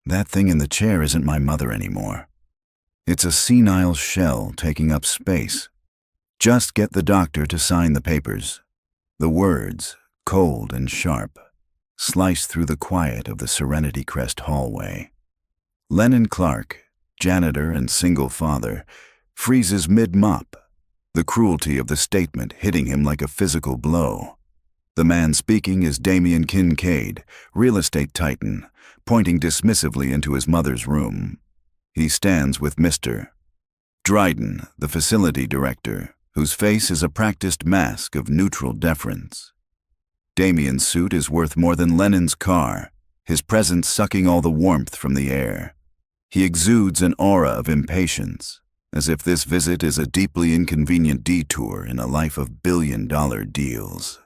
That thing in the chair isn't my mother anymore. It's a senile shell taking up space. Just get the doctor to sign the papers. The words, cold and sharp, slice through the quiet of the Serenity Crest hallway. Lennon Clark, janitor and single father, freezes mid-mop, the cruelty of the statement hitting him like a physical blow. The man speaking is Damian Kincaid, real estate titan, pointing dismissively into his mother's room. He stands with Mr. Dryden, the facility director, whose face is a practiced mask of neutral deference. Damian's suit is worth more than Lennon's car, his presence sucking all the warmth from the air. He exudes an aura of impatience, as if this visit is a deeply inconvenient detour in a life of billion-dollar deals.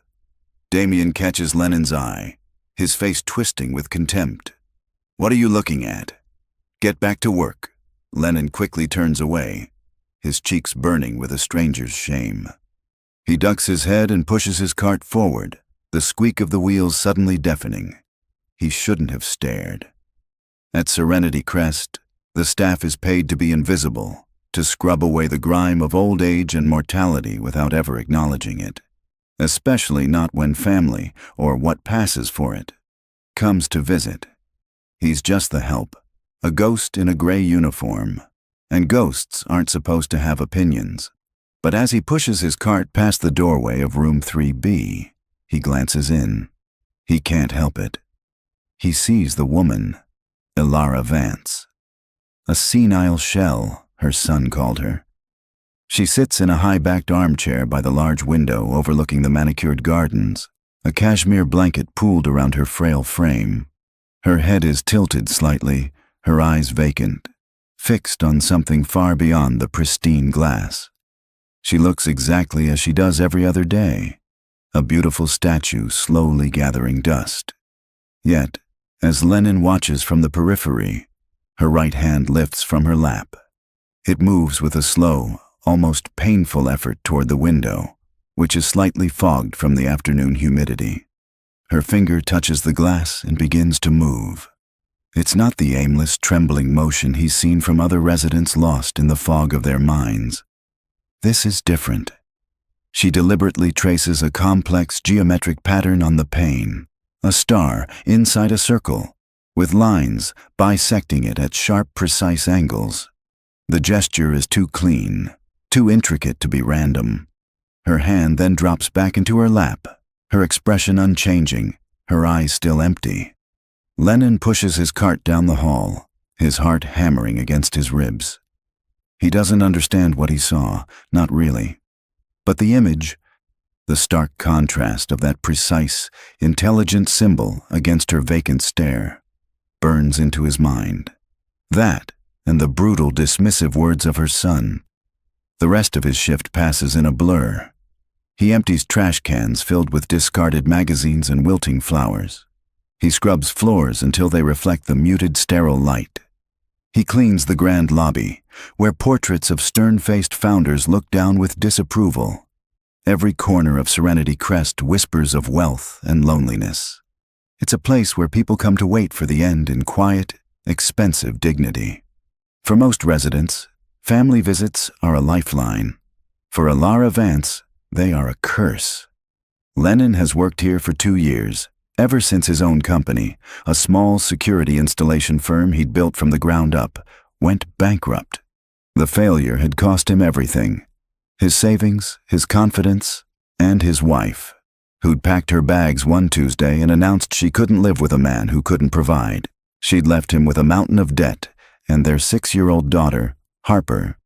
Damian catches Lennon's eye, his face twisting with contempt. "What are you looking at?" "Get back to work." Lennon quickly turns away, his cheeks burning with a stranger's shame. He ducks his head and pushes his cart forward, the squeak of the wheels suddenly deafening. He shouldn't have stared. At Serenity Crest, the staff is paid to be invisible, to scrub away the grime of old age and mortality without ever acknowledging it. Especially not when family, or what passes for it, comes to visit. He's just the help, a ghost in a gray uniform, and ghosts aren't supposed to have opinions. But as he pushes his cart past the doorway of room 3B, he glances in. He can't help it. He sees the woman, Ilara Vance. A senile shell, her son called her. She sits in a high-backed armchair by the large window overlooking the manicured gardens, a cashmere blanket pooled around her frail frame. Her head is tilted slightly, her eyes vacant, fixed on something far beyond the pristine glass. She looks exactly as she does every other day, a beautiful statue slowly gathering dust. Yet, as Lennon watches from the periphery, her right hand lifts from her lap. It moves with a slow, almost painful effort toward the window, which is slightly fogged from the afternoon humidity. Her finger touches the glass and begins to move. It's not the aimless, trembling motion he's seen from other residents lost in the fog of their minds. This is different. She deliberately traces a complex geometric pattern on the pane, a star inside a circle, with lines bisecting it at sharp, precise angles. The gesture is too clean, too intricate to be random. Her hand then drops back into her lap, her expression unchanging, her eyes still empty. Lennon pushes his cart down the hall, his heart hammering against his ribs. He doesn't understand what he saw, not really. But the image, the stark contrast of that precise, intelligent symbol against her vacant stare, burns into his mind. That, and the brutal, dismissive words of her son. The rest of his shift passes in a blur. He empties trash cans filled with discarded magazines and wilting flowers. He scrubs floors until they reflect the muted, sterile light. He cleans the grand lobby, where portraits of stern-faced founders look down with disapproval. Every corner of Serenity Crest whispers of wealth and loneliness. It's a place where people come to wait for the end in quiet, expensive dignity. For most residents, family visits are a lifeline. For Ilara Vance, they are a curse. Lennon has worked here for 2 years, ever since his own company, a small security installation firm he'd built from the ground up, went bankrupt. The failure had cost him everything: his savings, his confidence, and his wife, who'd packed her bags one Tuesday and announced she couldn't live with a man who couldn't provide. She'd left him with a mountain of debt and their 6-year-old daughter, Harper.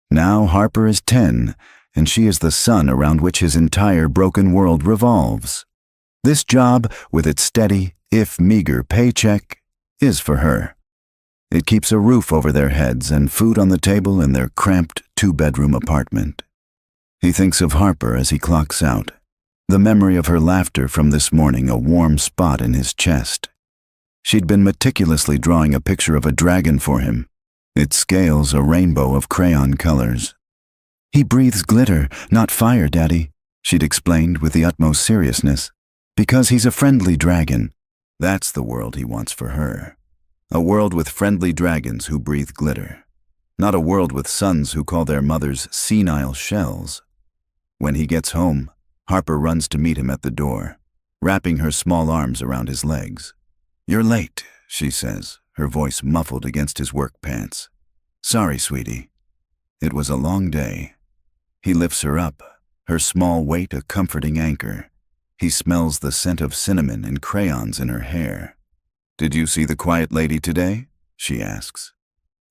Now Harper is 10, and she is the sun around which his entire broken world revolves. This job, with its steady, if meager, paycheck, is for her. It keeps a roof over their heads and food on the table in their cramped 2-bedroom apartment. He thinks of Harper as he clocks out, the memory of her laughter from this morning a warm spot in his chest. She'd been meticulously drawing a picture of a dragon for him, its scales a rainbow of crayon colors. "He breathes glitter, not fire, Daddy," she'd explained with the utmost seriousness. "Because he's a friendly dragon." That's the world he wants for her. A world with friendly dragons who breathe glitter. Not a world with sons who call their mothers senile shells. When he gets home, Harper runs to meet him at the door, wrapping her small arms around his legs. "You're late," she says, her voice muffled against his work pants. "Sorry, sweetie." It was a long day. He lifts her up, her small weight a comforting anchor. He smells the scent of cinnamon and crayons in her hair. "Did you see the quiet lady today?" she asks.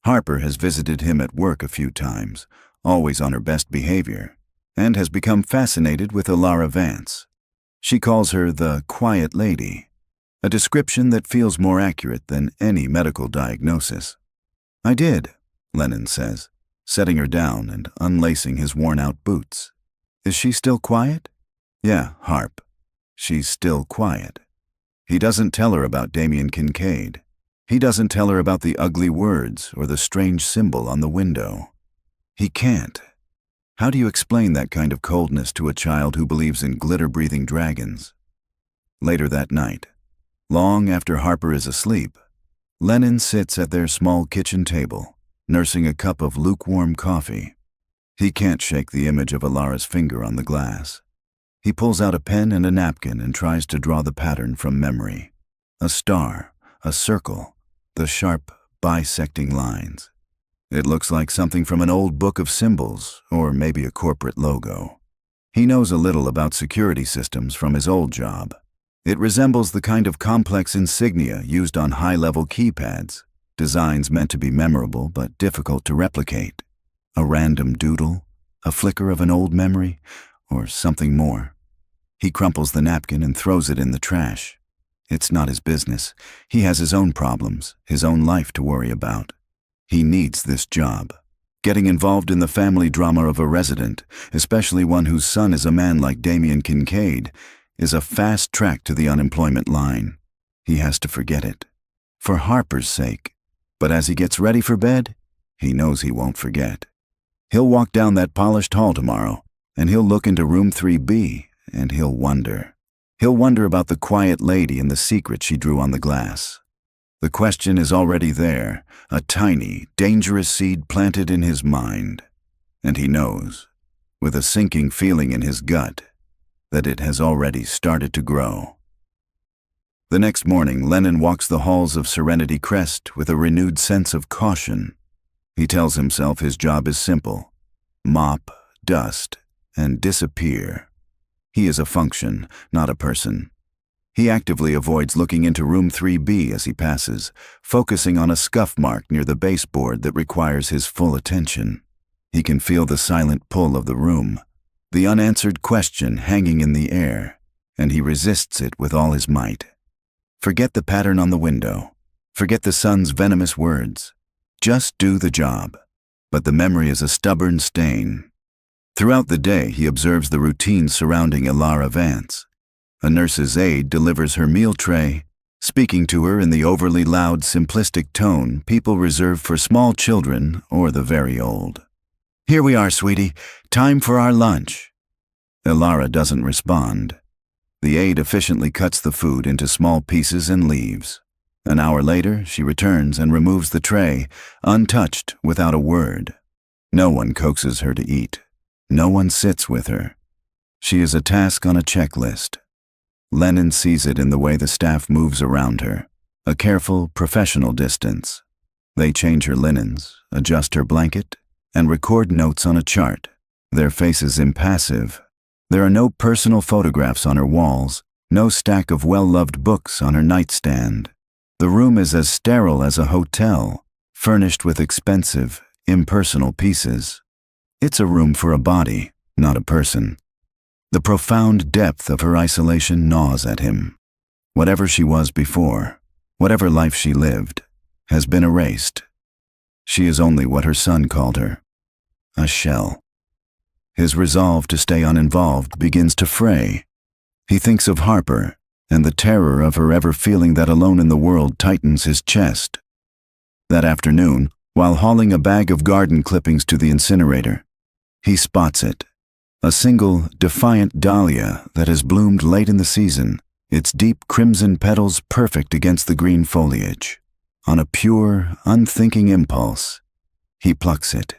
Harper has visited him at work a few times, always on her best behavior, and has become fascinated with Elara Vance. She calls her the quiet lady, a description that feels more accurate than any medical diagnosis. "I did," Lennon says, setting her down and unlacing his worn-out boots. "Is she still quiet?" "Yeah, Harp. She's still quiet." He doesn't tell her about Damien Kincaid. He doesn't tell her about the ugly words or the strange symbol on the window. He can't. How do you explain that kind of coldness to a child who believes in glitter-breathing dragons? Later that night, long after Harper is asleep, Lennon sits at their small kitchen table, nursing a cup of lukewarm coffee. He can't shake the image of Elara's finger on the glass. He pulls out a pen and a napkin and tries to draw the pattern from memory. A star, a circle, the sharp, bisecting lines. It looks like something from an old book of symbols, or maybe a corporate logo. He knows a little about security systems from his old job. It resembles the kind of complex insignia used on high-level keypads, designs meant to be memorable but difficult to replicate. A random doodle, a flicker of an old memory, or something more. He crumples the napkin and throws it in the trash. It's not his business. He has his own problems, his own life to worry about. He needs this job. Getting involved in the family drama of a resident, especially one whose son is a man like Damien Kincaid, is a fast track to the unemployment line. He has to forget it. For Harper's sake. But as he gets ready for bed, he knows he won't forget. He'll walk down that polished hall tomorrow, and he'll look into room 3B, and he'll wonder. He'll wonder about the quiet lady and the secret she drew on the glass. The question is already there, a tiny, dangerous seed planted in his mind. And he knows, with a sinking feeling in his gut, that it has already started to grow. The next morning, Lennon walks the halls of Serenity Crest with a renewed sense of caution. He tells himself his job is simple: mop, dust, and disappear. He is a function, not a person. He actively avoids looking into room 3B as he passes, focusing on a scuff mark near the baseboard that requires his full attention. He can feel the silent pull of the room, the unanswered question hanging in the air, and he resists it with all his might. Forget the pattern on the window. Forget the son's venomous words. Just do the job. But the memory is a stubborn stain. Throughout the day, he observes the routine surrounding Elara Vance. A nurse's aide delivers her meal tray, speaking to her in the overly loud, simplistic tone people reserve for small children or the very old. "Here we are, sweetie. Time for our lunch." Elara doesn't respond. The aide efficiently cuts the food into small pieces and leaves. An hour later, she returns and removes the tray, untouched, without a word. No one coaxes her to eat. No one sits with her. She is a task on a checklist. Lennon sees it in the way the staff moves around her, a careful, professional distance. They change her linens, adjust her blanket, and record notes on a chart, their faces impassive. There are no personal photographs on her walls, no stack of well-loved books on her nightstand. The room is as sterile as a hotel, furnished with expensive, impersonal pieces. It's a room for a body, not a person. The profound depth of her isolation gnaws at him. Whatever she was before, whatever life she lived, has been erased. She is only what her son called her, a shell. His resolve to stay uninvolved begins to fray. He thinks of Harper, and the terror of her ever feeling that alone in the world tightens his chest. That afternoon, while hauling a bag of garden clippings to the incinerator, he spots it. A single, defiant dahlia that has bloomed late in the season, its deep crimson petals perfect against the green foliage. On a pure, unthinking impulse, he plucks it.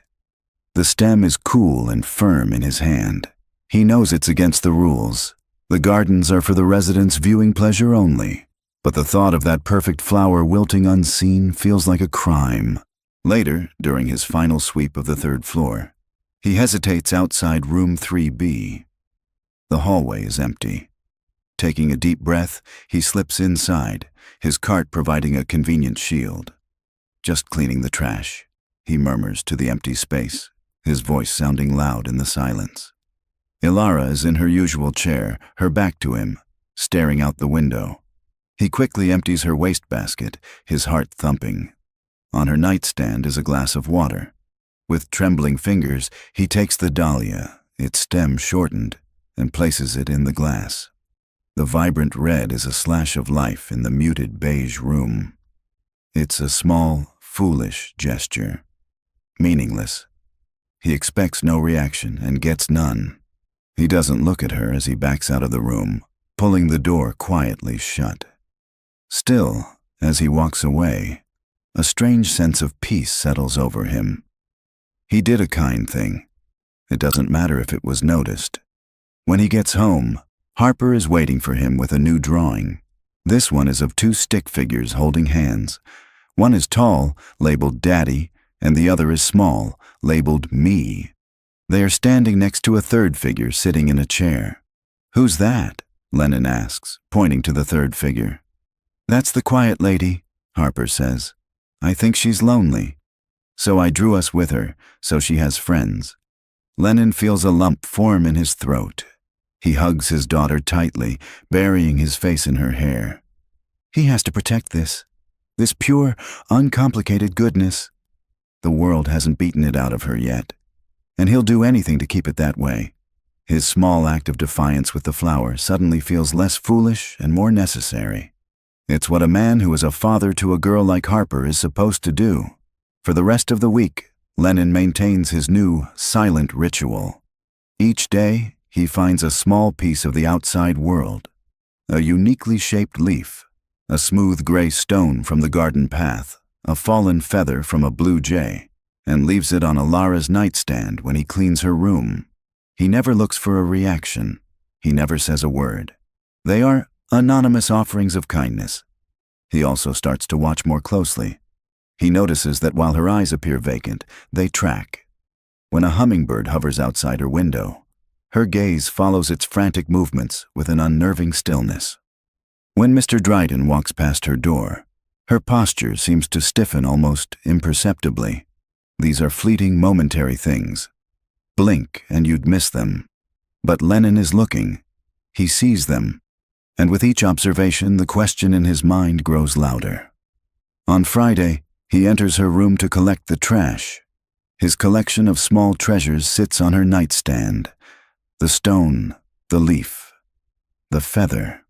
The stem is cool and firm in his hand. He knows it's against the rules. The gardens are for the residents' viewing pleasure only. But the thought of that perfect flower wilting unseen feels like a crime. Later, during his final sweep of the 3rd floor, he hesitates outside room 3B. The hallway is empty. Taking a deep breath, he slips inside, his cart providing a convenient shield. "Just cleaning the trash," he murmurs to the empty space, his voice sounding loud in the silence. Ilara is in her usual chair, her back to him, staring out the window. He quickly empties her wastebasket, his heart thumping. On her nightstand is a glass of water. With trembling fingers, he takes the dahlia, its stem shortened, and places it in the glass. The vibrant red is a slash of life in the muted beige room. It's a small, foolish gesture. Meaningless. He expects no reaction and gets none. He doesn't look at her as he backs out of the room, pulling the door quietly shut. Still, as he walks away, a strange sense of peace settles over him. He did a kind thing. It doesn't matter if it was noticed. When he gets home, Harper is waiting for him with a new drawing. This one is of 2 stick figures holding hands. One is tall, labeled Daddy, and the other is small, labeled Me. They are standing next to a 3rd figure sitting in a chair. "Who's that?" Lennon asks, pointing to the 3rd figure. "That's the quiet lady," Harper says. "I think she's lonely. So I drew us with her, so she has friends." Lennon feels a lump form in his throat. He hugs his daughter tightly, burying his face in her hair. He has to protect this pure, uncomplicated goodness. The world hasn't beaten it out of her yet, and he'll do anything to keep it that way. His small act of defiance with the flower suddenly feels less foolish and more necessary. It's what a man who is a father to a girl like Harper is supposed to do. For the rest of the week, Lennon maintains his new, silent ritual. Each day, he finds a small piece of the outside world, a uniquely shaped leaf, a smooth gray stone from the garden path, a fallen feather from a blue jay, and leaves it on Ilara's nightstand when he cleans her room. He never looks for a reaction. He never says a word. They are anonymous offerings of kindness. He also starts to watch more closely. He notices that while her eyes appear vacant, they track. When a hummingbird hovers outside her window, her gaze follows its frantic movements with an unnerving stillness. When Mr. Dryden walks past her door, her posture seems to stiffen almost imperceptibly. These are fleeting, momentary things. Blink and you'd miss them. But Lennon is looking. He sees them. And with each observation, the question in his mind grows louder. On Friday, he enters her room to collect the trash. His collection of small treasures sits on her nightstand. The stone, the leaf, the feather.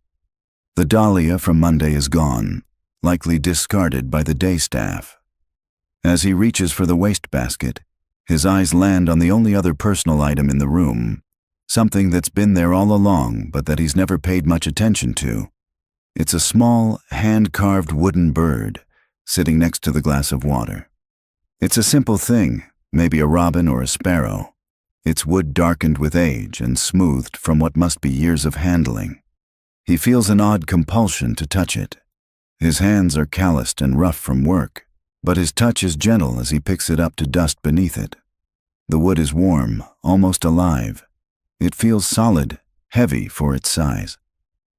The dahlia from Monday is gone, likely discarded by the day staff. As he reaches for the wastebasket, his eyes land on the only other personal item in the room, something that's been there all along but that he's never paid much attention to. It's a small, hand-carved wooden bird, sitting next to the glass of water. It's a simple thing, maybe a robin or a sparrow. Its wood darkened with age and smoothed from what must be years of handling. He feels an odd compulsion to touch it. His hands are calloused and rough from work, but his touch is gentle as he picks it up to dust beneath it. The wood is warm, almost alive. It feels solid, heavy for its size.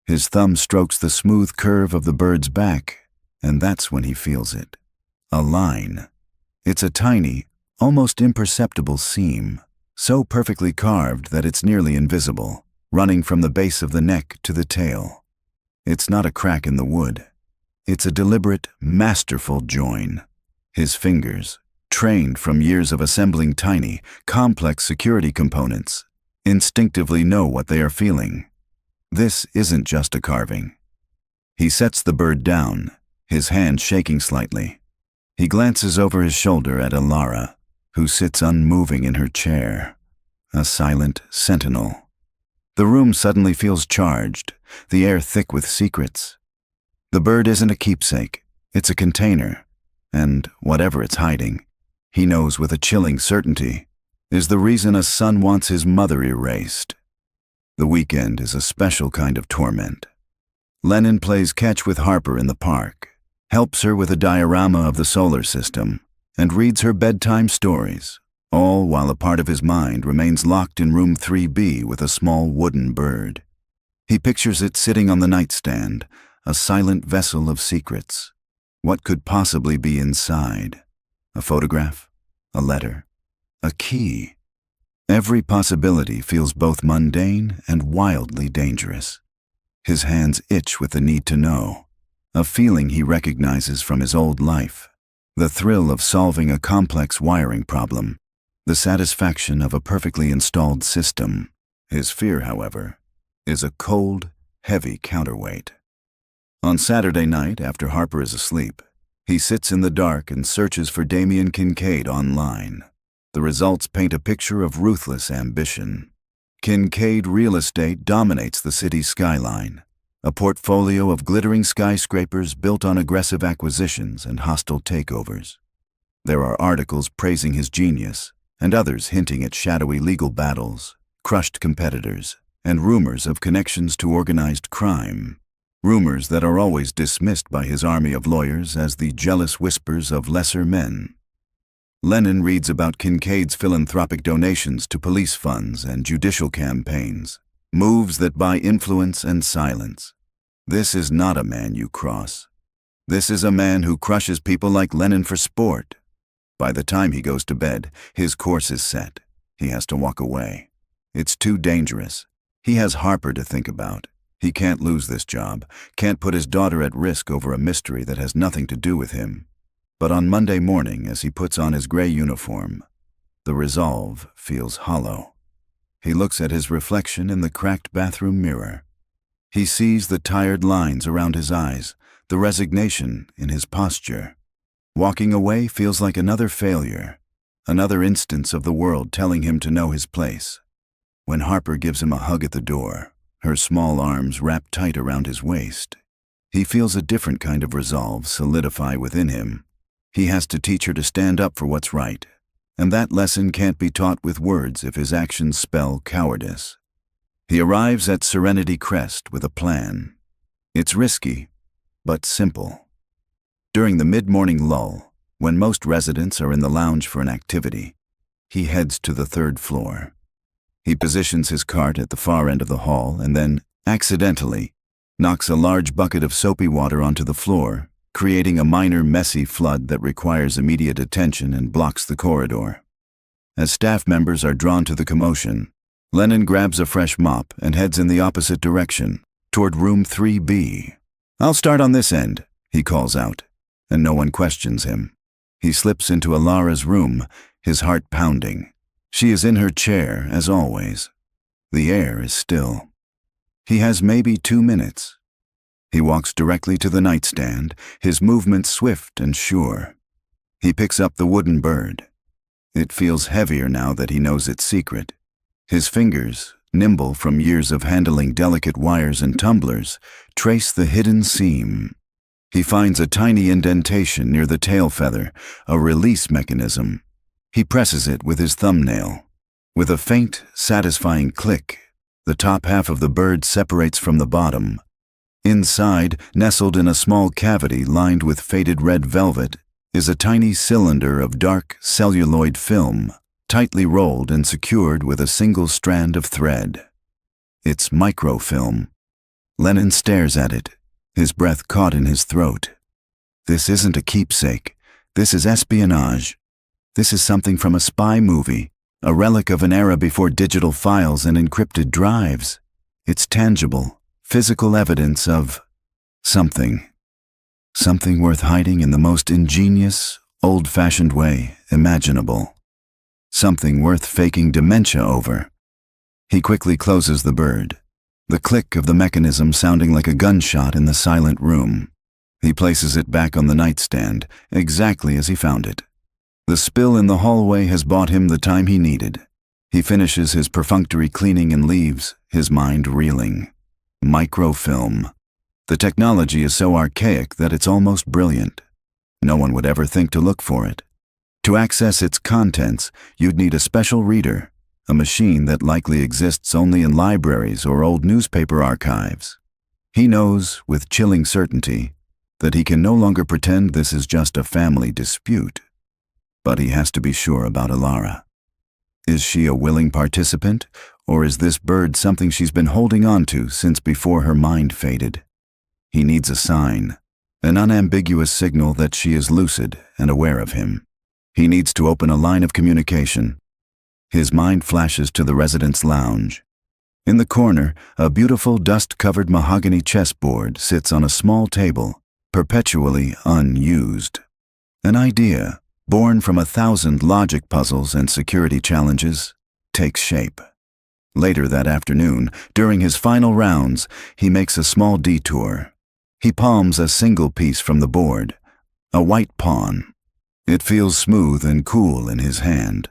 His thumb strokes the smooth curve of the bird's back, and that's when he feels it. A line. It's a tiny, almost imperceptible seam, so perfectly carved that it's nearly invisible, running from the base of the neck to the tail. It's not a crack in the wood. It's a deliberate, masterful join. His fingers, trained from years of assembling tiny, complex security components, instinctively know what they are feeling. This isn't just a carving. He sets the bird down, his hand shaking slightly. He glances over his shoulder at Ilara, who sits unmoving in her chair, a silent sentinel. The room suddenly feels charged, the air thick with secrets. The bird isn't a keepsake. It's a container, and whatever it's hiding, he knows with a chilling certainty, is the reason a son wants his mother erased. The weekend is a special kind of torment. Lennon plays catch with Harper in the park, helps her with a diorama of the solar system, and reads her bedtime stories, all while a part of his mind remains locked in room 3B with a small wooden bird. He pictures it sitting on the nightstand, a silent vessel of secrets. What could possibly be inside? A photograph? A letter? A key? Every possibility feels both mundane and wildly dangerous. His hands itch with the need to know, a feeling he recognizes from his old life, the thrill of solving a complex wiring problem, the satisfaction of a perfectly installed system. His fear, however, is a cold, heavy counterweight. On Saturday night, after Harper is asleep, he sits in the dark and searches for Damien Kincaid online. The results paint a picture of ruthless ambition. Kincaid Real Estate dominates the city's skyline, a portfolio of glittering skyscrapers built on aggressive acquisitions and hostile takeovers. There are articles praising his genius, and others hinting at shadowy legal battles, crushed competitors, and rumors of connections to organized crime. Rumors that are always dismissed by his army of lawyers as the jealous whispers of lesser men. Lennon reads about Kincaid's philanthropic donations to police funds and judicial campaigns, moves that buy influence and silence. This is not a man you cross. This is a man who crushes people like Lennon for sport. By the time he goes to bed, his course is set. He has to walk away. It's too dangerous. He has Harper to think about. He can't lose this job, can't put his daughter at risk over a mystery that has nothing to do with him. But on Monday morning, as he puts on his gray uniform, the resolve feels hollow. He looks at his reflection in the cracked bathroom mirror. He sees the tired lines around his eyes, the resignation in his posture. Walking away feels like another failure, another instance of the world telling him to know his place. When Harper gives him a hug at the door, her small arms wrapped tight around his waist, he feels a different kind of resolve solidify within him. He has to teach her to stand up for what's right, and that lesson can't be taught with words if his actions spell cowardice. He arrives at Serenity Crest with a plan. It's risky, but simple. During the mid-morning lull, when most residents are in the lounge for an activity, he heads to the 3rd floor. He positions his cart at the far end of the hall and then, accidentally, knocks a large bucket of soapy water onto the floor, creating a minor messy flood that requires immediate attention and blocks the corridor. As staff members are drawn to the commotion, Lennon grabs a fresh mop and heads in the opposite direction, toward room 3B. "I'll start on this end," he calls out, and no one questions him. He slips into Alara's room, his heart pounding. She is in her chair, as always. The air is still. He has maybe 2 minutes. He walks directly to the nightstand, his movements swift and sure. He picks up the wooden bird. It feels heavier now that he knows its secret. His fingers, nimble from years of handling delicate wires and tumblers, trace the hidden seam. He finds a tiny indentation near the tail feather, a release mechanism. He presses it with his thumbnail. With a faint, satisfying click, the top half of the bird separates from the bottom. Inside, nestled in a small cavity lined with faded red velvet, is a tiny cylinder of dark celluloid film, tightly rolled and secured with a single strand of thread. It's microfilm. Lennon stares at it, his breath caught in his throat. This isn't a keepsake. This is espionage. This is something from a spy movie, a relic of an era before digital files and encrypted drives. It's tangible, physical evidence of something. Something worth hiding in the most ingenious, old-fashioned way imaginable. Something worth faking dementia over. He quickly closes the bird, the click of the mechanism sounding like a gunshot in the silent room. He places it back on the nightstand, exactly as he found it. The spill in the hallway has bought him the time he needed. He finishes his perfunctory cleaning and leaves, his mind reeling. Microfilm. The technology is so archaic that it's almost brilliant. No one would ever think to look for it. To access its contents, you'd need a special reader, a machine that likely exists only in libraries or old newspaper archives. He knows, with chilling certainty, that he can no longer pretend this is just a family dispute. But he has to be sure about Ilara. Is she a willing participant, or is this bird something she's been holding on to since before her mind faded? He needs a sign, an unambiguous signal that she is lucid and aware of him. He needs to open a line of communication. His mind flashes to the residence lounge. In the corner, a beautiful dust-covered mahogany chessboard sits on a small table, perpetually unused. An idea, born from 1,000 logic puzzles and security challenges, takes shape. Later that afternoon, during his final rounds, he makes a small detour. He palms a single piece from the board, a white pawn. It feels smooth and cool in his hand.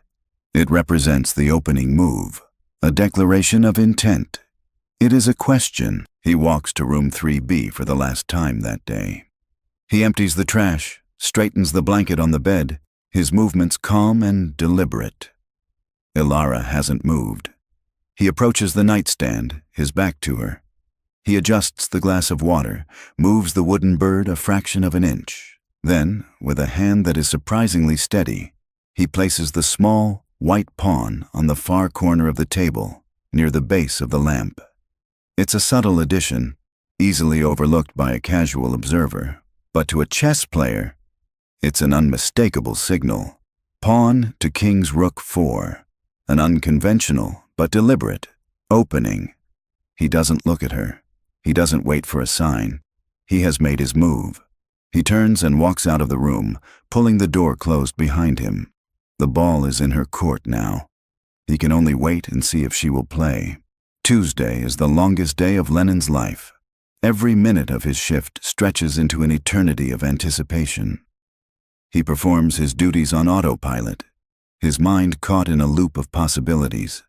It represents the opening move, a declaration of intent. It is a question. He walks to room 3B for the last time that day. He empties the trash, straightens the blanket on the bed, his movements calm and deliberate. Ilara hasn't moved. He approaches the nightstand, his back to her. He adjusts the glass of water, moves the wooden bird a fraction of an inch. Then, with a hand that is surprisingly steady, he places the small, white pawn on the far corner of the table, near the base of the lamp. It's a subtle addition, easily overlooked by a casual observer. But to a chess player, it's an unmistakable signal. Pawn to King's Rook 4. An unconventional, but deliberate, opening. He doesn't look at her. He doesn't wait for a sign. He has made his move. He turns and walks out of the room, pulling the door closed behind him. The ball is in her court now. He can only wait and see if she will play. Tuesday is the longest day of Lennon's life. Every minute of his shift stretches into an eternity of anticipation. He performs his duties on autopilot, his mind caught in a loop of possibilities.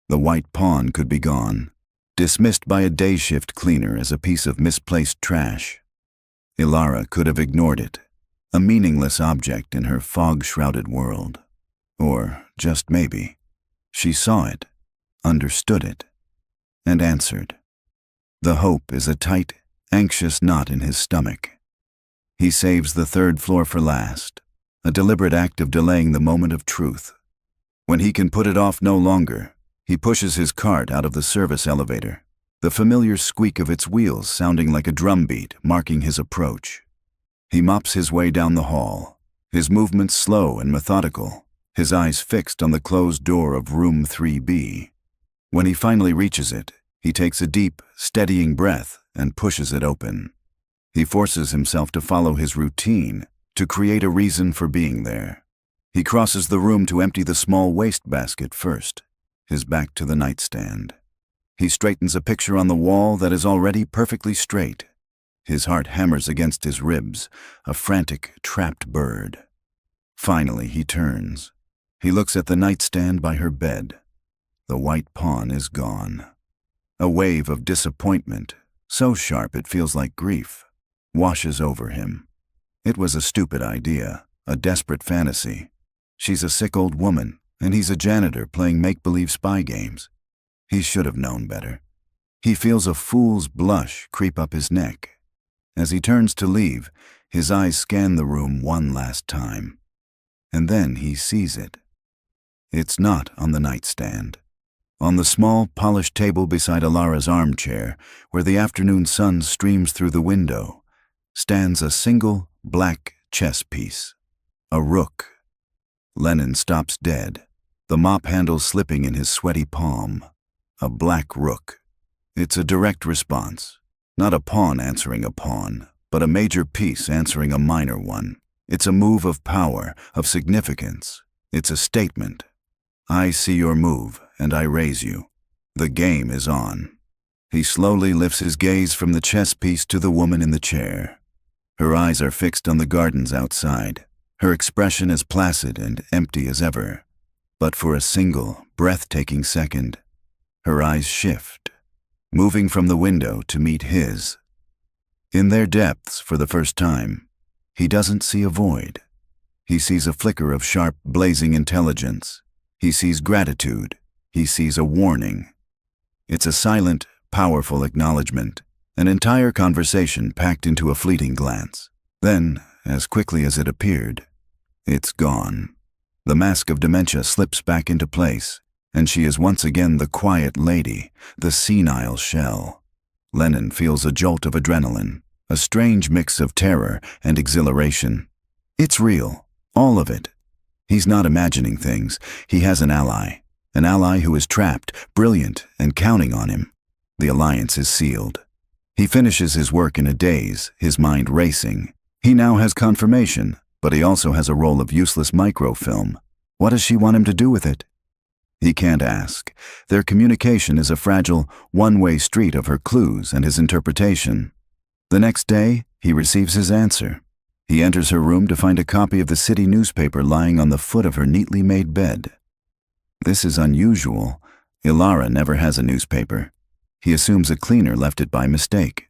The white pawn could be gone, dismissed by a day shift cleaner as a piece of misplaced trash. Ilara could have ignored it, a meaningless object in her fog-shrouded world. Or, just maybe, she saw it, understood it, and answered. The hope is a tight, anxious knot in his stomach. He saves the third floor for last, a deliberate act of delaying the moment of truth. When he can put it off no longer, he pushes his cart out of the service elevator, the familiar squeak of its wheels sounding like a drumbeat marking his approach. He mops his way down the hall, his movements slow and methodical, his eyes fixed on the closed door of room 3B. When he finally reaches it, he takes a deep, steadying breath and pushes it open. He forces himself to follow his routine, to create a reason for being there. He crosses the room to empty the small wastebasket first, his back to the nightstand. He straightens a picture on the wall that is already perfectly straight. His heart hammers against his ribs, a frantic, trapped bird. Finally, he turns. He looks at the nightstand by her bed. The white pawn is gone. A wave of disappointment, so sharp it feels like grief, washes over him. It was a stupid idea, a desperate fantasy. She's a sick old woman, and he's a janitor playing make-believe spy games. He should have known better. He feels a fool's blush creep up his neck. As he turns to leave, his eyes scan the room one last time. And then he sees it. It's not on the nightstand. On the small, polished table beside Ilara's armchair, where the afternoon sun streams through the window, stands a single, black chess piece. A rook. Lennon stops dead, the mop handle slipping in his sweaty palm. A black rook. It's a direct response. Not a pawn answering a pawn, but a major piece answering a minor one. It's a move of power, of significance. It's a statement. I see your move, and I raise you. The game is on. He slowly lifts his gaze from the chess piece to the woman in the chair. Her eyes are fixed on the gardens outside, her expression as placid and empty as ever. But for a single, breathtaking second, her eyes shift, moving from the window to meet his. In their depths, for the first time, he doesn't see a void. He sees a flicker of sharp, blazing intelligence. He sees gratitude. He sees a warning. It's a silent, powerful acknowledgement, an entire conversation packed into a fleeting glance. Then, as quickly as it appeared, it's gone. The mask of dementia slips back into place, and she is once again the quiet lady, the senile shell. Lennon feels a jolt of adrenaline, a strange mix of terror and exhilaration. It's real, all of it. He's not imagining things. He has an ally who is trapped, brilliant, and counting on him. The alliance is sealed. He finishes his work in a daze, his mind racing. He now has confirmation, but he also has a roll of useless microfilm. What does she want him to do with it? He can't ask. Their communication is a fragile, one-way street of her clues and his interpretation. The next day, he receives his answer. He enters her room to find a copy of the city newspaper lying on the foot of her neatly made bed. This is unusual. Ilara never has a newspaper. He assumes a cleaner left it by mistake.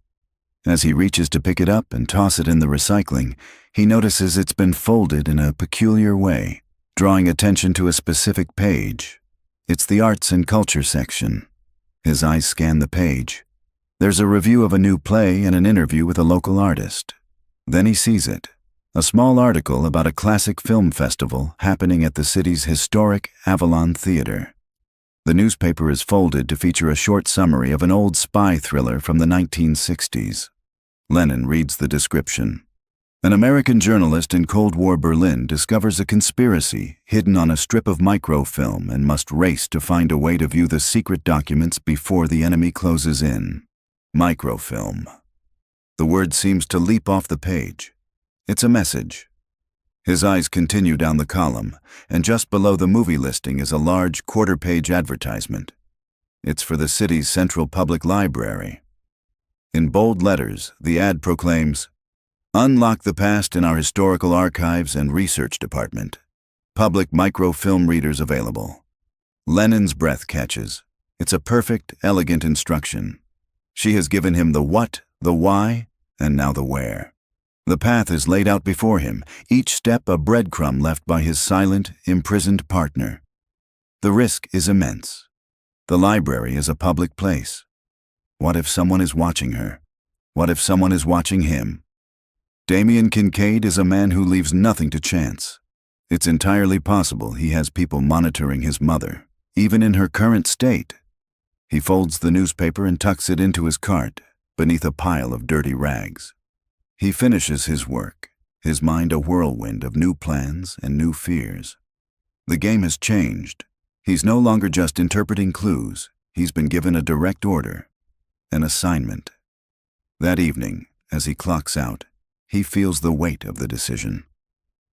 As he reaches to pick it up and toss it in the recycling, he notices it's been folded in a peculiar way, drawing attention to a specific page. It's the arts and culture section. His eyes scan the page. There's a review of a new play and an interview with a local artist. Then he sees it, a small article about a classic film festival happening at the city's historic Avalon Theater. The newspaper is folded to feature a short summary of an old spy thriller from the 1960s. Lennon reads the description. An American journalist in Cold War Berlin discovers a conspiracy hidden on a strip of microfilm and must race to find a way to view the secret documents before the enemy closes in. Microfilm. The word seems to leap off the page. It's a message. His eyes continue down the column, and just below the movie listing is a large quarter-page advertisement. It's for the city's central public library. In bold letters, the ad proclaims, "Unlock the past in our historical archives and research department. Public microfilm readers available." Lennon's breath catches. It's a perfect, elegant instruction. She has given him the what, the why, and now the where. The path is laid out before him, each step a breadcrumb left by his silent, imprisoned partner. The risk is immense. The library is a public place. What if someone is watching her? What if someone is watching him? Damien Kincaid is a man who leaves nothing to chance. It's entirely possible he has people monitoring his mother, even in her current state. He folds the newspaper and tucks it into his cart, beneath a pile of dirty rags. He finishes his work, his mind a whirlwind of new plans and new fears. The game has changed. He's no longer just interpreting clues. He's been given a direct order, an assignment. That evening, as he clocks out, he feels the weight of the decision.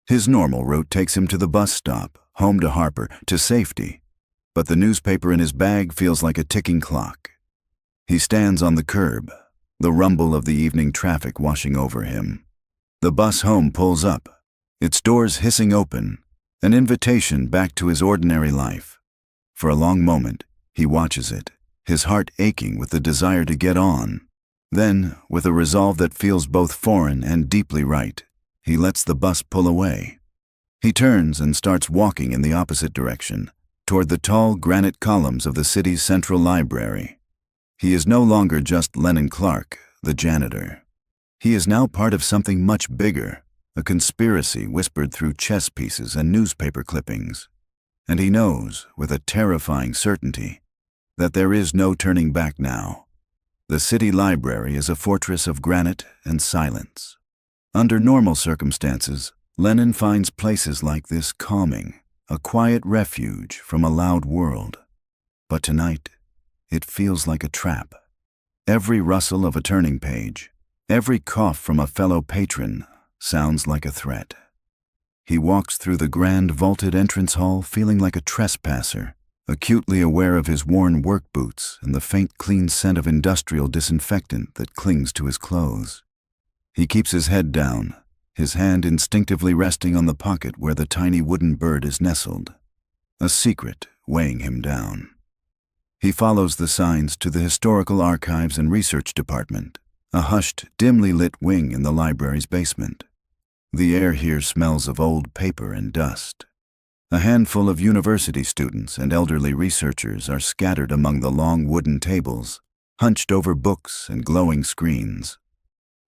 His normal route takes him to the bus stop, home to Harper, to safety. But the newspaper in his bag feels like a ticking clock. He stands on the curb, the rumble of the evening traffic washing over him. The bus home pulls up, its doors hissing open, an invitation back to his ordinary life. For a long moment, he watches it, his heart aching with the desire to get on. Then, with a resolve that feels both foreign and deeply right, he lets the bus pull away. He turns and starts walking in the opposite direction, toward the tall granite columns of the city's central library. He is no longer just Lennon Clark, the janitor. He is now part of something much bigger, a conspiracy whispered through chess pieces and newspaper clippings. And he knows, with a terrifying certainty, that there is no turning back now. The city library is a fortress of granite and silence. Under normal circumstances, Lennon finds places like this calming, a quiet refuge from a loud world. But tonight, it feels like a trap. Every rustle of a turning page, every cough from a fellow patron sounds like a threat. He walks through the grand vaulted entrance hall feeling like a trespasser, acutely aware of his worn work boots and the faint clean scent of industrial disinfectant that clings to his clothes. He keeps his head down, his hand instinctively resting on the pocket where the tiny wooden bird is nestled, a secret weighing him down. He follows the signs to the Historical Archives and Research Department, a hushed, dimly lit wing in the library's basement. The air here smells of old paper and dust. A handful of university students and elderly researchers are scattered among the long wooden tables, hunched over books and glowing screens.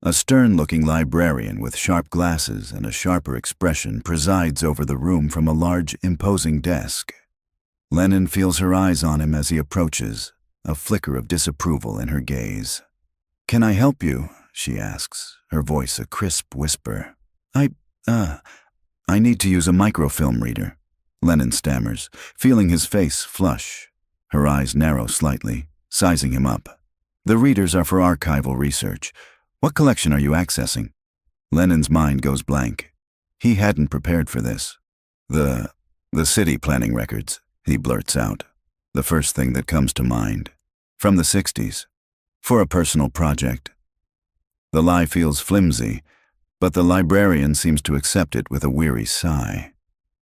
A stern-looking librarian with sharp glasses and a sharper expression presides over the room from a large, imposing desk. Lennon feels her eyes on him as he approaches, a flicker of disapproval in her gaze. "Can I help you?" she asks, her voice a crisp whisper. I need to use a microfilm reader," Lennon stammers, feeling his face flush. Her eyes narrow slightly, sizing him up. "The readers are for archival research. What collection are you accessing?" Lennon's mind goes blank. He hadn't prepared for this. The city planning records," he blurts out, the first thing that comes to mind. "From the 60s. For a personal project." The lie feels flimsy, but the librarian seems to accept it with a weary sigh.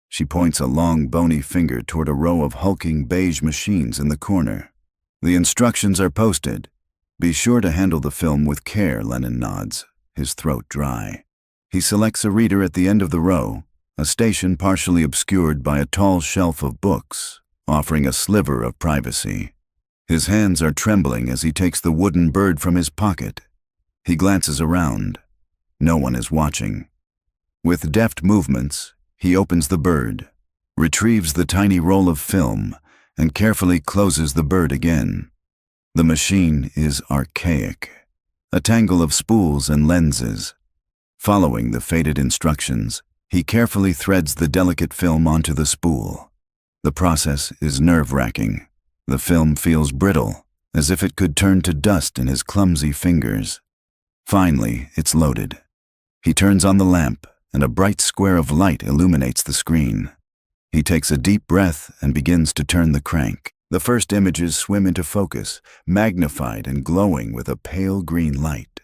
She points a long, bony finger toward a row of hulking beige machines in the corner. "The instructions are posted. Be sure to handle the film with care," Lennon nods, his throat dry. He selects a reader at the end of the row, a station partially obscured by a tall shelf of books, offering a sliver of privacy. His hands are trembling as he takes the wooden bird from his pocket. He glances around. No one is watching. With deft movements, he opens the bird, retrieves the tiny roll of film, and carefully closes the bird again. The machine is archaic, a tangle of spools and lenses. Following the faded instructions, he carefully threads the delicate film onto the spool. The process is nerve-wracking. The film feels brittle, as if it could turn to dust in his clumsy fingers. Finally, it's loaded. He turns on the lamp, and a bright square of light illuminates the screen. He takes a deep breath and begins to turn the crank. The first images swim into focus, magnified and glowing with a pale green light.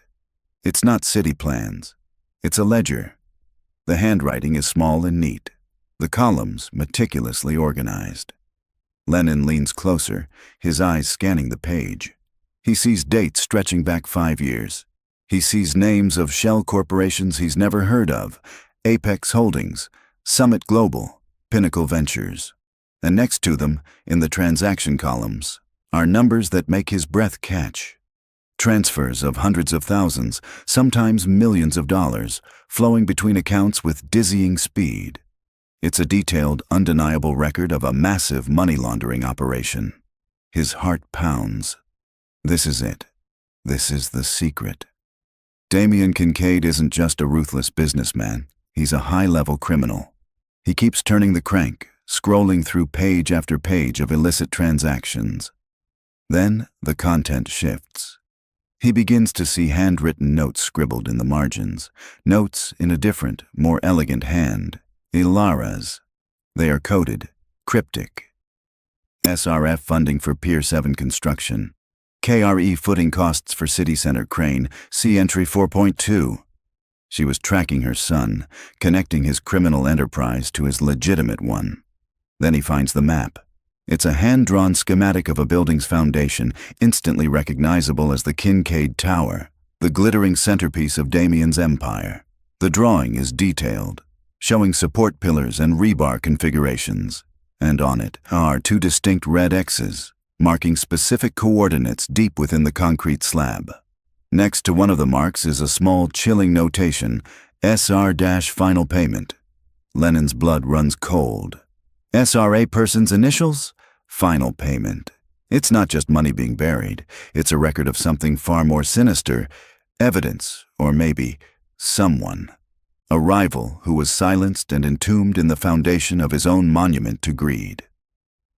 It's not city plans. It's a ledger. The handwriting is small and neat, the columns meticulously organized. Lennon leans closer, his eyes scanning the page. He sees dates stretching back 5 years. He sees names of shell corporations he's never heard of: Apex Holdings, Summit Global, Pinnacle Ventures. And next to them, in the transaction columns, are numbers that make his breath catch. Transfers of hundreds of thousands, sometimes millions of dollars, flowing between accounts with dizzying speed. It's a detailed, undeniable record of a massive money laundering operation. His heart pounds. This is it. This is the secret. Damien Kincaid isn't just a ruthless businessman. He's a high-level criminal. He keeps turning the crank, scrolling through page after page of illicit transactions. Then the content shifts. He begins to see handwritten notes scribbled in the margins, notes in a different, more elegant hand, Ilara's. They are coded, cryptic. SRF funding for Pier 7 construction. KRE footing costs for city center crane, see entry 4.2. She was tracking her son, connecting his criminal enterprise to his legitimate one. Then he finds the map. It's a hand-drawn schematic of a building's foundation, instantly recognizable as the Kincaid Tower, the glittering centerpiece of Damien's empire. The drawing is detailed, showing support pillars and rebar configurations, and on it are 2 distinct red X's, marking specific coordinates deep within the concrete slab. Next to one of the marks is a small, chilling notation, SR-final payment. Lennon's blood runs cold. SRA person's initials? Final payment. It's not just money being buried. It's a record of something far more sinister. Evidence, or maybe someone. A rival who was silenced and entombed in the foundation of his own monument to greed.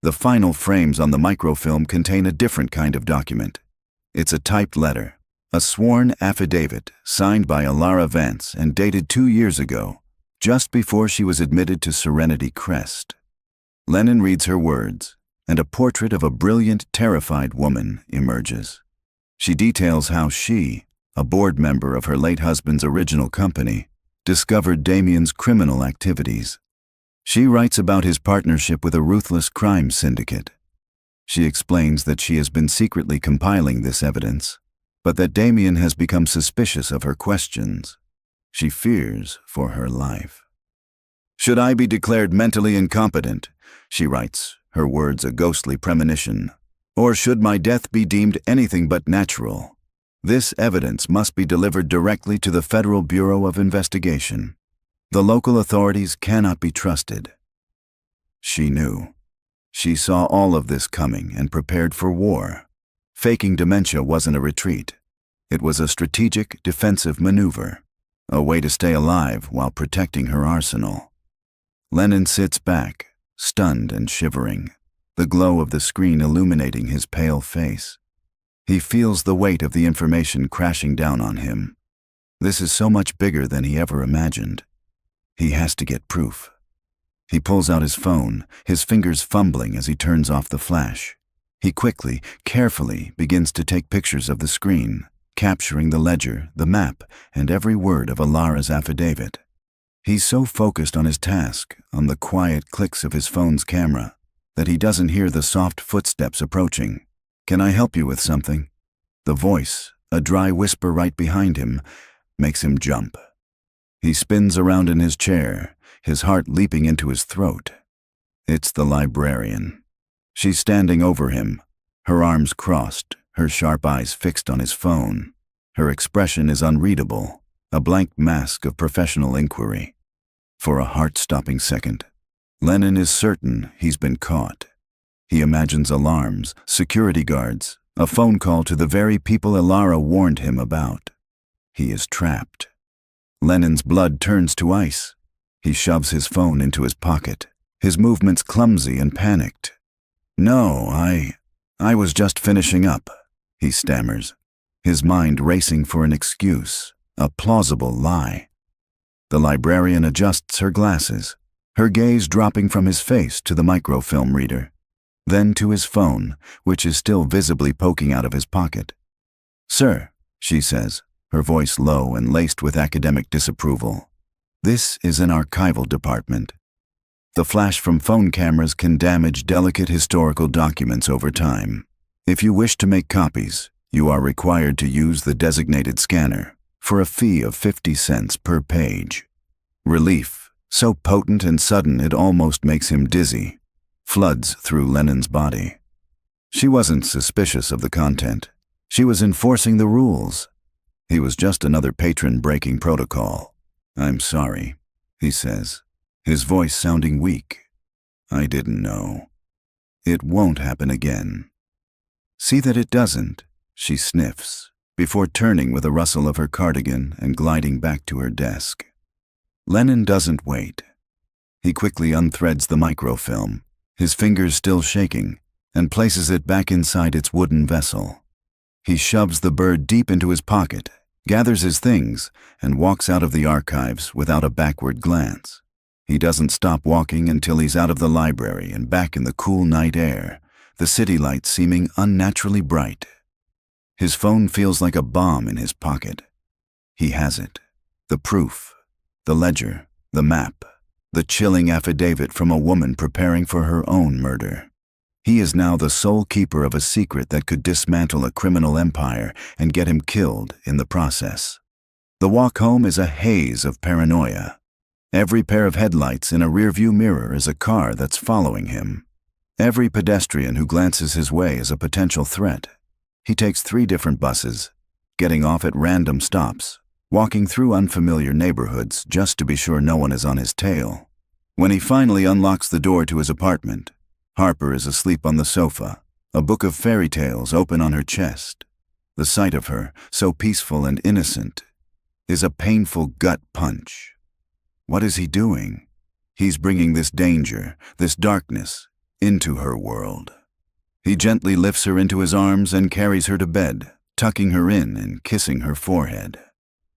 The final frames on the microfilm contain a different kind of document. It's a typed letter, a sworn affidavit signed by Ilara Vance and dated 2 years ago, just before she was admitted to Serenity Crest. Lennon reads her words, and a portrait of a brilliant, terrified woman emerges. She details how she, a board member of her late husband's original company, discovered Damien's criminal activities. She writes about his partnership with a ruthless crime syndicate. She explains that she has been secretly compiling this evidence, but that Damien has become suspicious of her questions. She fears for her life. "Should I be declared mentally incompetent?" she writes, her words a ghostly premonition. "Or should my death be deemed anything but natural? This evidence must be delivered directly to the Federal Bureau of Investigation. The local authorities cannot be trusted." She knew. She saw all of this coming and prepared for war. Faking dementia wasn't a retreat. It was a strategic, defensive maneuver, a way to stay alive while protecting her arsenal. Lennon sits back, stunned and shivering, the glow of the screen illuminating his pale face. He feels the weight of the information crashing down on him. This is so much bigger than he ever imagined. He has to get proof. He pulls out his phone, his fingers fumbling as he turns off the flash. He quickly, carefully begins to take pictures of the screen, capturing the ledger, the map, and every word of Alara's affidavit. He's so focused on his task, on the quiet clicks of his phone's camera, that he doesn't hear the soft footsteps approaching. "Can I help you with something?" The voice, a dry whisper right behind him, makes him jump. He spins around in his chair, his heart leaping into his throat. It's the librarian. She's standing over him, her arms crossed, her sharp eyes fixed on his phone. Her expression is unreadable, a blank mask of professional inquiry. For a heart-stopping second, Lennon is certain he's been caught. He imagines alarms, security guards, a phone call to the very people Alara warned him about. He is trapped. Lennon's blood turns to ice. He shoves his phone into his pocket, his movements clumsy and panicked. "No, I was just finishing up," he stammers, his mind racing for an excuse, a plausible lie. The librarian adjusts her glasses, her gaze dropping from his face to the microfilm reader, then to his phone, which is still visibly poking out of his pocket. "Sir," she says, her voice low and laced with academic disapproval, "this is an archival department. The flash from phone cameras can damage delicate historical documents over time. If you wish to make copies, you are required to use the designated scanner for a fee of 50 cents per page." Relief, so potent and sudden it almost makes him dizzy, floods through Lennon's body. She wasn't suspicious of the content. She was enforcing the rules. He was just another patron breaking protocol. "I'm sorry," he says, his voice sounding weak. "I didn't know. It won't happen again." "See that it doesn't," she sniffs, before turning with a rustle of her cardigan and gliding back to her desk. Lennon doesn't wait. He quickly unthreads the microfilm, his fingers still shaking, and places it back inside its wooden vessel. He shoves the bird deep into his pocket, gathers his things, and walks out of the archives without a backward glance. He doesn't stop walking until he's out of the library and back in the cool night air, the city lights seeming unnaturally bright. His phone feels like a bomb in his pocket. He has it. The proof, the ledger, the map, the chilling affidavit from a woman preparing for her own murder. He is now the sole keeper of a secret that could dismantle a criminal empire and get him killed in the process. The walk home is a haze of paranoia. Every pair of headlights in a rearview mirror is a car that's following him. Every pedestrian who glances his way is a potential threat. He takes 3 different buses, getting off at random stops, walking through unfamiliar neighborhoods just to be sure no one is on his tail. When he finally unlocks the door to his apartment, Harper is asleep on the sofa, a book of fairy tales open on her chest. The sight of her, so peaceful and innocent, is a painful gut punch. What is he doing? He's bringing this danger, this darkness, into her world. He gently lifts her into his arms and carries her to bed, tucking her in and kissing her forehead.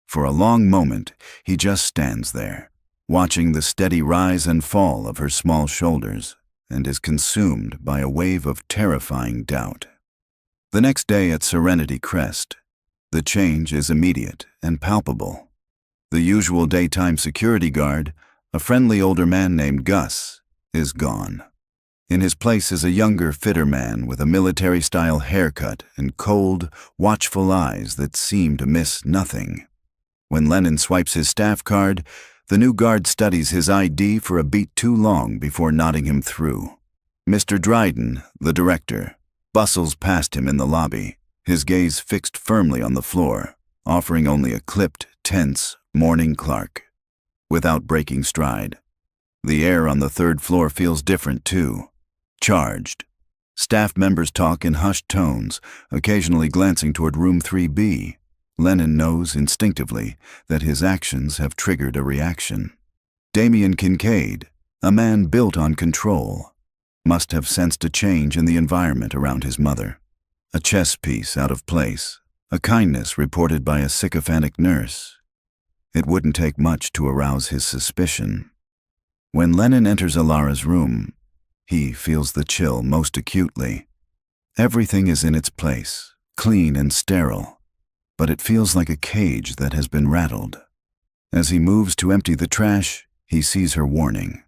For a long moment, he just stands there, watching the steady rise and fall of her small shoulders, and is consumed by a wave of terrifying doubt. The next day at Serenity Crest, the change is immediate and palpable. The usual daytime security guard, a friendly older man named Gus, is gone. In his place is a younger, fitter man with a military-style haircut and cold, watchful eyes that seem to miss nothing. When Lennon swipes his staff card, the new guard studies his ID for a beat too long before nodding him through. Mr. Dryden, the director, bustles past him in the lobby, his gaze fixed firmly on the floor, offering only a clipped, tense morning Clark. Without breaking stride. The air on the third floor feels different too. Charged. Staff members talk in hushed tones, occasionally glancing toward room 3B. Lennon knows instinctively that his actions have triggered a reaction. Damien Kincaid, a man built on control, must have sensed a change in the environment around his mother. A chess piece out of place, a kindness reported by a sycophantic nurse. It wouldn't take much to arouse his suspicion. When Lennon enters Alara's room, he feels the chill most acutely. Everything is in its place, clean and sterile, but it feels like a cage that has been rattled. As he moves to empty the trash, he sees her warning.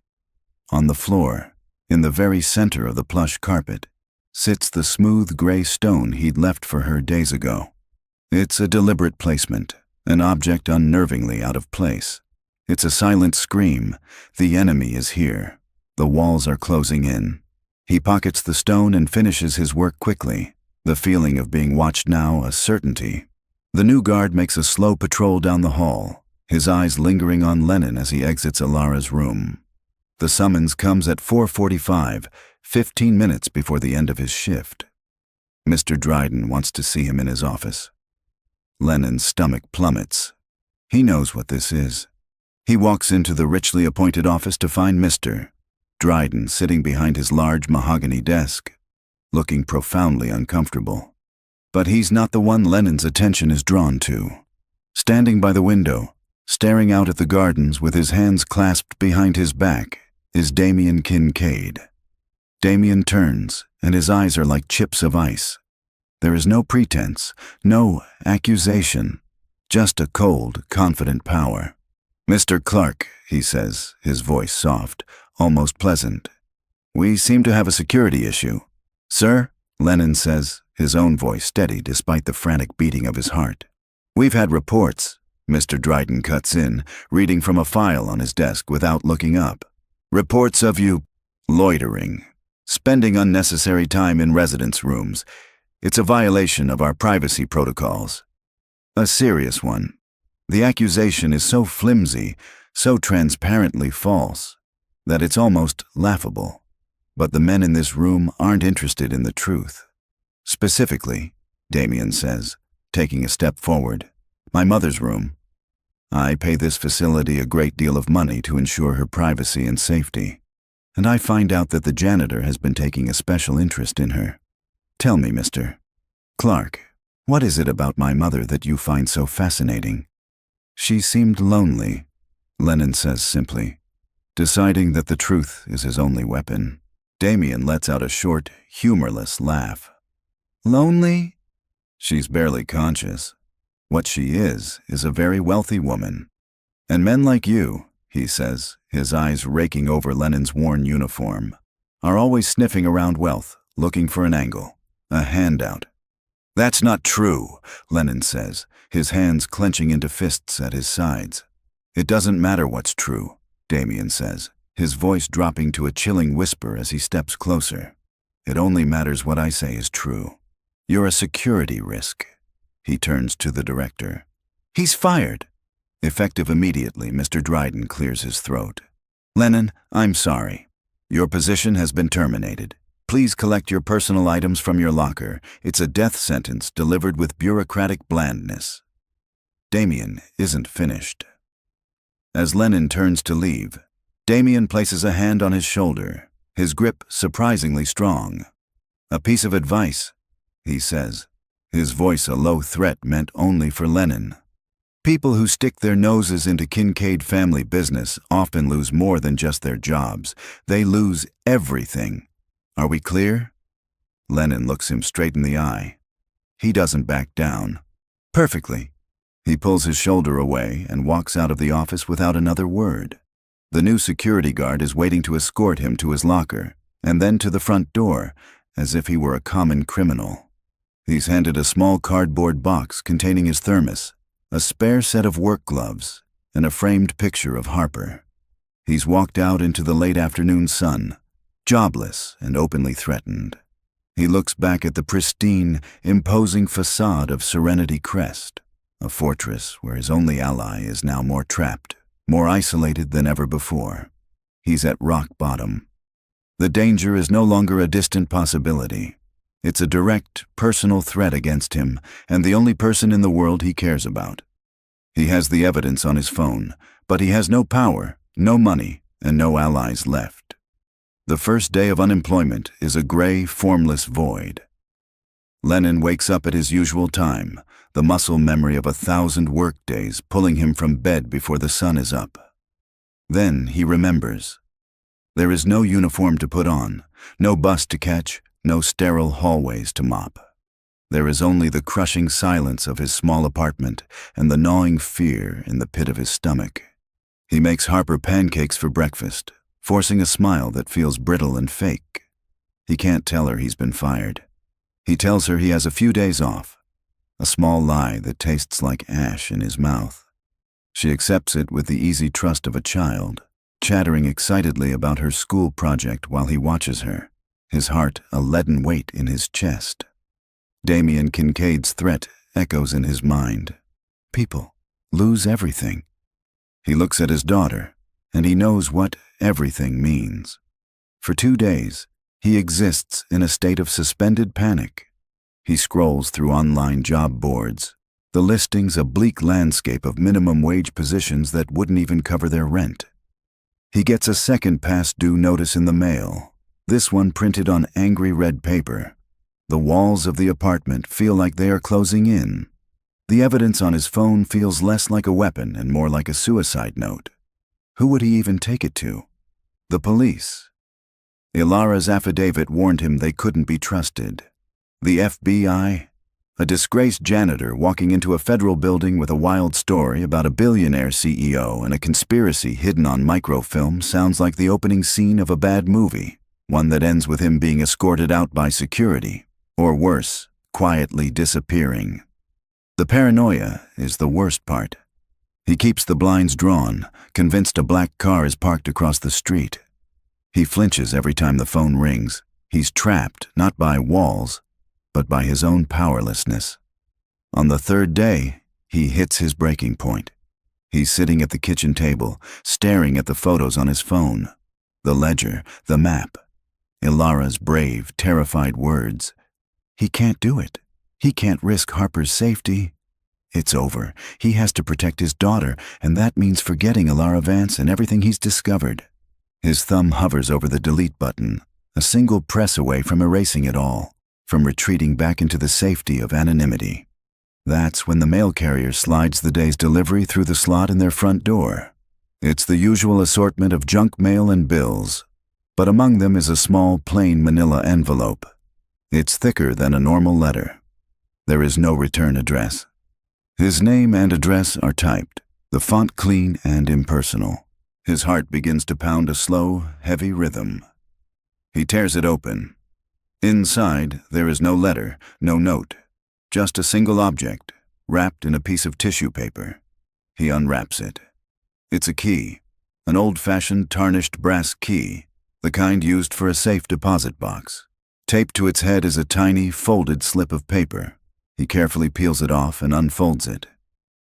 On the floor, in the very center of the plush carpet, sits the smooth gray stone he'd left for her days ago. It's a deliberate placement, an object unnervingly out of place. It's a silent scream. The enemy is here. The walls are closing in. He pockets the stone and finishes his work quickly, the feeling of being watched now a certainty. The new guard makes a slow patrol down the hall, his eyes lingering on Lennon as he exits Alara's room. The summons comes at 4:45, 15 minutes before the end of his shift. Mr. Dryden wants to see him in his office. Lennon's stomach plummets. He knows what this is. He walks into the richly appointed office to find Mr. Dryden sitting behind his large mahogany desk, looking profoundly uncomfortable. But he's not the one Lennon's attention is drawn to. Standing by the window, staring out at the gardens with his hands clasped behind his back, is Damien Kincaid. Damien turns, and his eyes are like chips of ice. There is no pretense, no accusation, just a cold, confident power. "Mr. Clark," he says, his voice soft, almost pleasant. "We seem to have a security issue." "Sir?" Lennon says, his own voice steady despite the frantic beating of his heart. "We've had reports," Mr. Dryden cuts in, reading from a file on his desk without looking up. "Reports of you loitering, spending unnecessary time in residence rooms. It's a violation of our privacy protocols. A serious one. The accusation is so flimsy, so transparently false, that it's almost laughable. But the men in this room aren't interested in the truth. Specifically," Damien says, taking a step forward, "my mother's room. I pay this facility a great deal of money to ensure her privacy and safety. And I find out that the janitor has been taking a special interest in her. Tell me, Mr. Clark, what is it about my mother that you find so fascinating?" "She seemed lonely," Lennon says simply, deciding that the truth is his only weapon. Damien lets out a short, humorless laugh. "Lonely?" "She's barely conscious. What she is a very wealthy woman. And men like you," he says, his eyes raking over Lennon's worn uniform, "are always sniffing around wealth, looking for an angle, a handout." "That's not true," Lennon says, his hands clenching into fists at his sides. "It doesn't matter what's true," Damien says, his voice dropping to a chilling whisper as he steps closer. "It only matters what I say is true. You're a security risk." He turns to the director. "He's fired." Effective immediately, Mr. Dryden clears his throat. "Lennon, I'm sorry. Your position has been terminated. Please collect your personal items from your locker. It's a death sentence delivered with bureaucratic blandness." Damien isn't finished. As Lennon turns to leave, Damien places a hand on his shoulder, his grip surprisingly strong. "A piece of advice," he says, his voice a low threat meant only for Lennon. "People who stick their noses into Kincaid family business often lose more than just their jobs. They lose everything. Are we clear?" Lennon looks him straight in the eye. He doesn't back down. "Perfectly." He pulls his shoulder away and walks out of the office without another word. The new security guard is waiting to escort him to his locker, and then to the front door, as if he were a common criminal. He's handed a small cardboard box containing his thermos, a spare set of work gloves, and a framed picture of Harper. He's walked out into the late afternoon sun, jobless and openly threatened. He looks back at the pristine, imposing facade of Serenity Crest, a fortress where his only ally is now more trapped, more isolated than ever before. He's at rock bottom. The danger is no longer a distant possibility. It's a direct, personal threat against him and the only person in the world he cares about. He has the evidence on his phone, but he has no power, no money, and no allies left. The first day of unemployment is a gray, formless void. Lennon wakes up at his usual time, the muscle memory of 1,000 workdays pulling him from bed before the sun is up. Then he remembers. There is no uniform to put on, no bus to catch, no sterile hallways to mop. There is only the crushing silence of his small apartment and the gnawing fear in the pit of his stomach. He makes Harper pancakes for breakfast, forcing a smile that feels brittle and fake. He can't tell her he's been fired. He tells her he has a few days off, a small lie that tastes like ash in his mouth. She accepts it with the easy trust of a child, chattering excitedly about her school project while he watches her, his heart a leaden weight in his chest. Damien Kincaid's threat echoes in his mind. People lose everything. He looks at his daughter, and he knows what everything means. For 2 days, he exists in a state of suspended panic. He scrolls through online job boards, the listings a bleak landscape of minimum wage positions that wouldn't even cover their rent. He gets a second past due notice in the mail, this one printed on angry red paper. The walls of the apartment feel like they are closing in. The evidence on his phone feels less like a weapon and more like a suicide note. Who would he even take it to? The police. Ilara's affidavit warned him they couldn't be trusted. The FBI? A disgraced janitor walking into a federal building with a wild story about a billionaire CEO and a conspiracy hidden on microfilm sounds like the opening scene of a bad movie, one that ends with him being escorted out by security, or worse, quietly disappearing. The paranoia is the worst part. He keeps the blinds drawn, convinced a black car is parked across the street. He flinches every time the phone rings. He's trapped, not by walls, but by his own powerlessness. On the third day, he hits his breaking point. He's sitting at the kitchen table, staring at the photos on his phone. The ledger, the map. Ilara's brave, terrified words. He can't do it. He can't risk Harper's safety. It's over. He has to protect his daughter, and that means forgetting Ilara Vance and everything he's discovered. His thumb hovers over the delete button, a single press away from erasing it all, from retreating back into the safety of anonymity. That's when the mail carrier slides the day's delivery through the slot in their front door. It's the usual assortment of junk mail and bills, but among them is a small, plain manila envelope. It's thicker than a normal letter. There is no return address. His name and address are typed, the font clean and impersonal. His heart begins to pound a slow, heavy rhythm. He tears it open. Inside, there is no letter, no note, just a single object, wrapped in a piece of tissue paper. He unwraps it. It's a key, an old-fashioned tarnished brass key, the kind used for a safe deposit box. Taped to its head is a tiny, folded slip of paper. He carefully peels it off and unfolds it.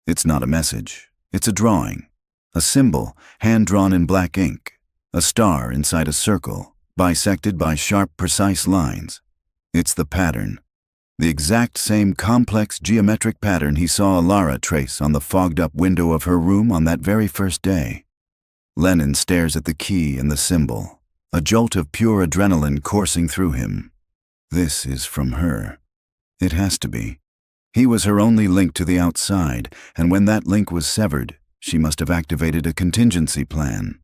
It's not a message. It's a drawing. A symbol, hand-drawn in black ink. A star inside a circle, bisected by sharp, precise lines. It's the pattern. The exact same complex geometric pattern he saw Ilara trace on the fogged-up window of her room on that very first day. Lennon stares at the key and the symbol, a jolt of pure adrenaline coursing through him. This is from her. It has to be. He was her only link to the outside, and when that link was severed, she must have activated a contingency plan.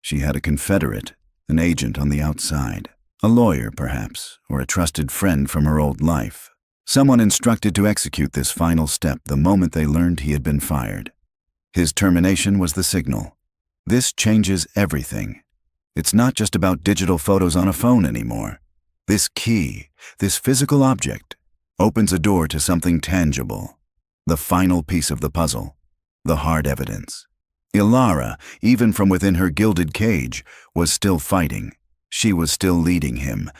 She had a confederate, an agent on the outside, a lawyer perhaps, or a trusted friend from her old life. Someone instructed to execute this final step the moment they learned he had been fired. His termination was the signal. This changes everything. It's not just about digital photos on a phone anymore. This key, this physical object, opens a door to something tangible. The final piece of the puzzle, the hard evidence. Ilara, even from within her gilded cage, was still fighting. She was still leading him.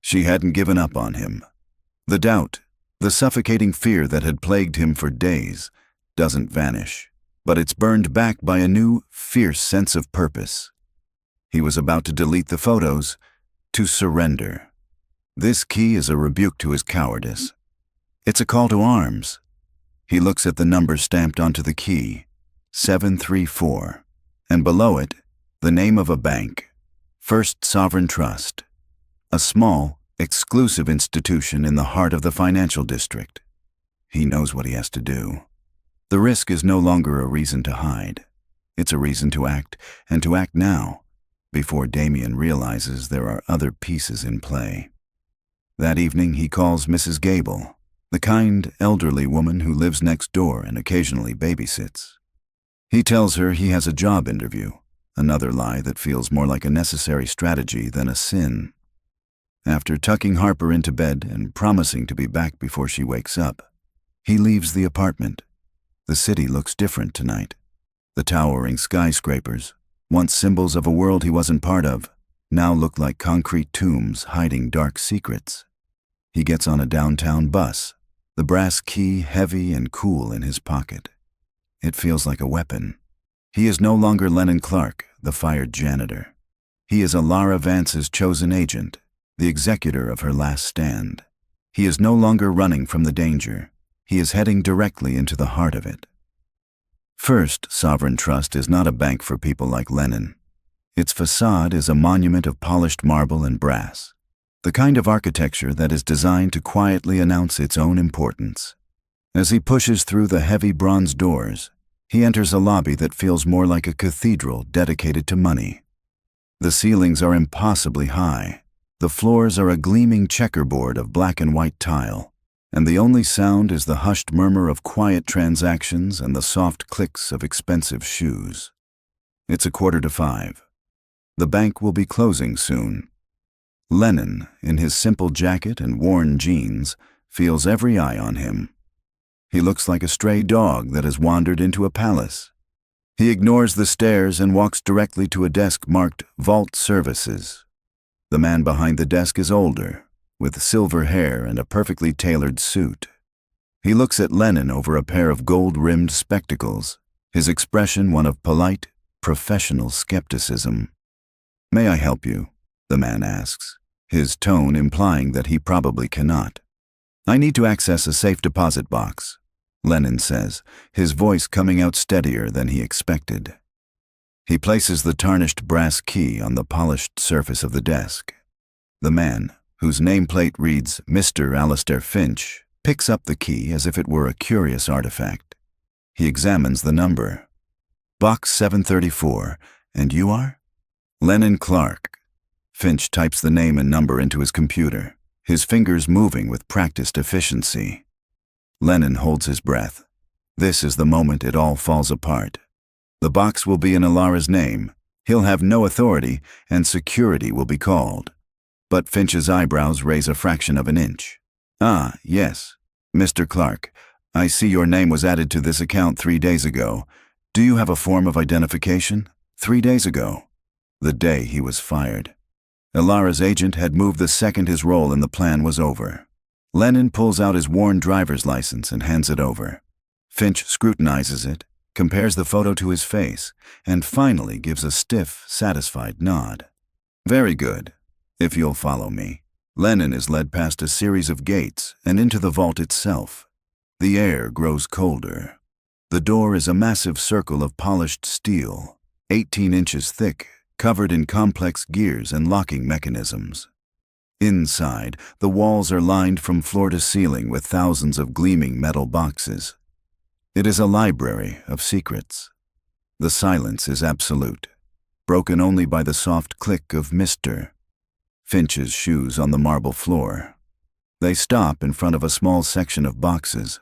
She hadn't given up on him. The doubt, the suffocating fear that had plagued him for days, doesn't vanish, but it's burned back by a new, fierce sense of purpose. He was about to delete the photos, to surrender. This key is a rebuke to his cowardice. It's a call to arms. He looks at the number stamped onto the key, 734, and below it, the name of a bank, First Sovereign Trust, a small, exclusive institution in the heart of the financial district. He knows what he has to do. The risk is no longer a reason to hide. It's a reason to act, and to act now, before Damien realizes there are other pieces in play. That evening he calls Mrs. Gable, the kind, elderly woman who lives next door and occasionally babysits. He tells her he has a job interview, another lie that feels more like a necessary strategy than a sin. After tucking Harper into bed and promising to be back before she wakes up, he leaves the apartment. The city looks different tonight. The towering skyscrapers, once symbols of a world he wasn't part of, now look like concrete tombs hiding dark secrets. He gets on a downtown bus, the brass key heavy and cool in his pocket. It feels like a weapon. He is no longer Lennon Clark, the fired janitor. He is Ilara Vance's chosen agent, the executor of her last stand. He is no longer running from the danger. He is heading directly into the heart of it. First Sovereign Trust is not a bank for people like Lennon. Its facade is a monument of polished marble and brass, the kind of architecture that is designed to quietly announce its own importance. As he pushes through the heavy bronze doors, he enters a lobby that feels more like a cathedral dedicated to money. The ceilings are impossibly high. The floors are a gleaming checkerboard of black and white tile, and the only sound is the hushed murmur of quiet transactions and the soft clicks of expensive shoes. It's 5:15. The bank will be closing soon. Lennon, in his simple jacket and worn jeans, feels every eye on him. He looks like a stray dog that has wandered into a palace. He ignores the stairs and walks directly to a desk marked Vault Services. The man behind the desk is older, with silver hair and a perfectly tailored suit. He looks at Lennon over a pair of gold-rimmed spectacles, his expression one of polite, professional skepticism. "May I help you?" the man asks, his tone implying that he probably cannot. "I need to access a safe deposit box," Lennon says, his voice coming out steadier than he expected. He places the tarnished brass key on the polished surface of the desk. The man, whose nameplate reads Mr. Alistair Finch, picks up the key as if it were a curious artifact. He examines the number. "Box 734, and you are?" "Lennon Clark." Finch types the name and number into his computer, his fingers moving with practiced efficiency. Lennon holds his breath. This is the moment it all falls apart. The box will be in Ilara's name. He'll have no authority, and security will be called. But Finch's eyebrows raise a fraction of an inch. "Ah, yes. Mr. Clark, I see your name was added to this account 3 days ago. Do you have a form of identification?" 3 days ago. The day he was fired. Ilara's agent had moved the second his role in the plan was over. Lennon pulls out his worn driver's license and hands it over. Finch scrutinizes it, compares the photo to his face, and finally gives a stiff, satisfied nod. "Very good. If you'll follow me." Lennon is led past a series of gates and into the vault itself. The air grows colder. The door is a massive circle of polished steel, 18 inches thick, covered in complex gears and locking mechanisms. Inside, the walls are lined from floor to ceiling with thousands of gleaming metal boxes. It is a library of secrets. The silence is absolute, broken only by the soft click of Mr. Finch's shoes on the marble floor. They stop in front of a small section of boxes.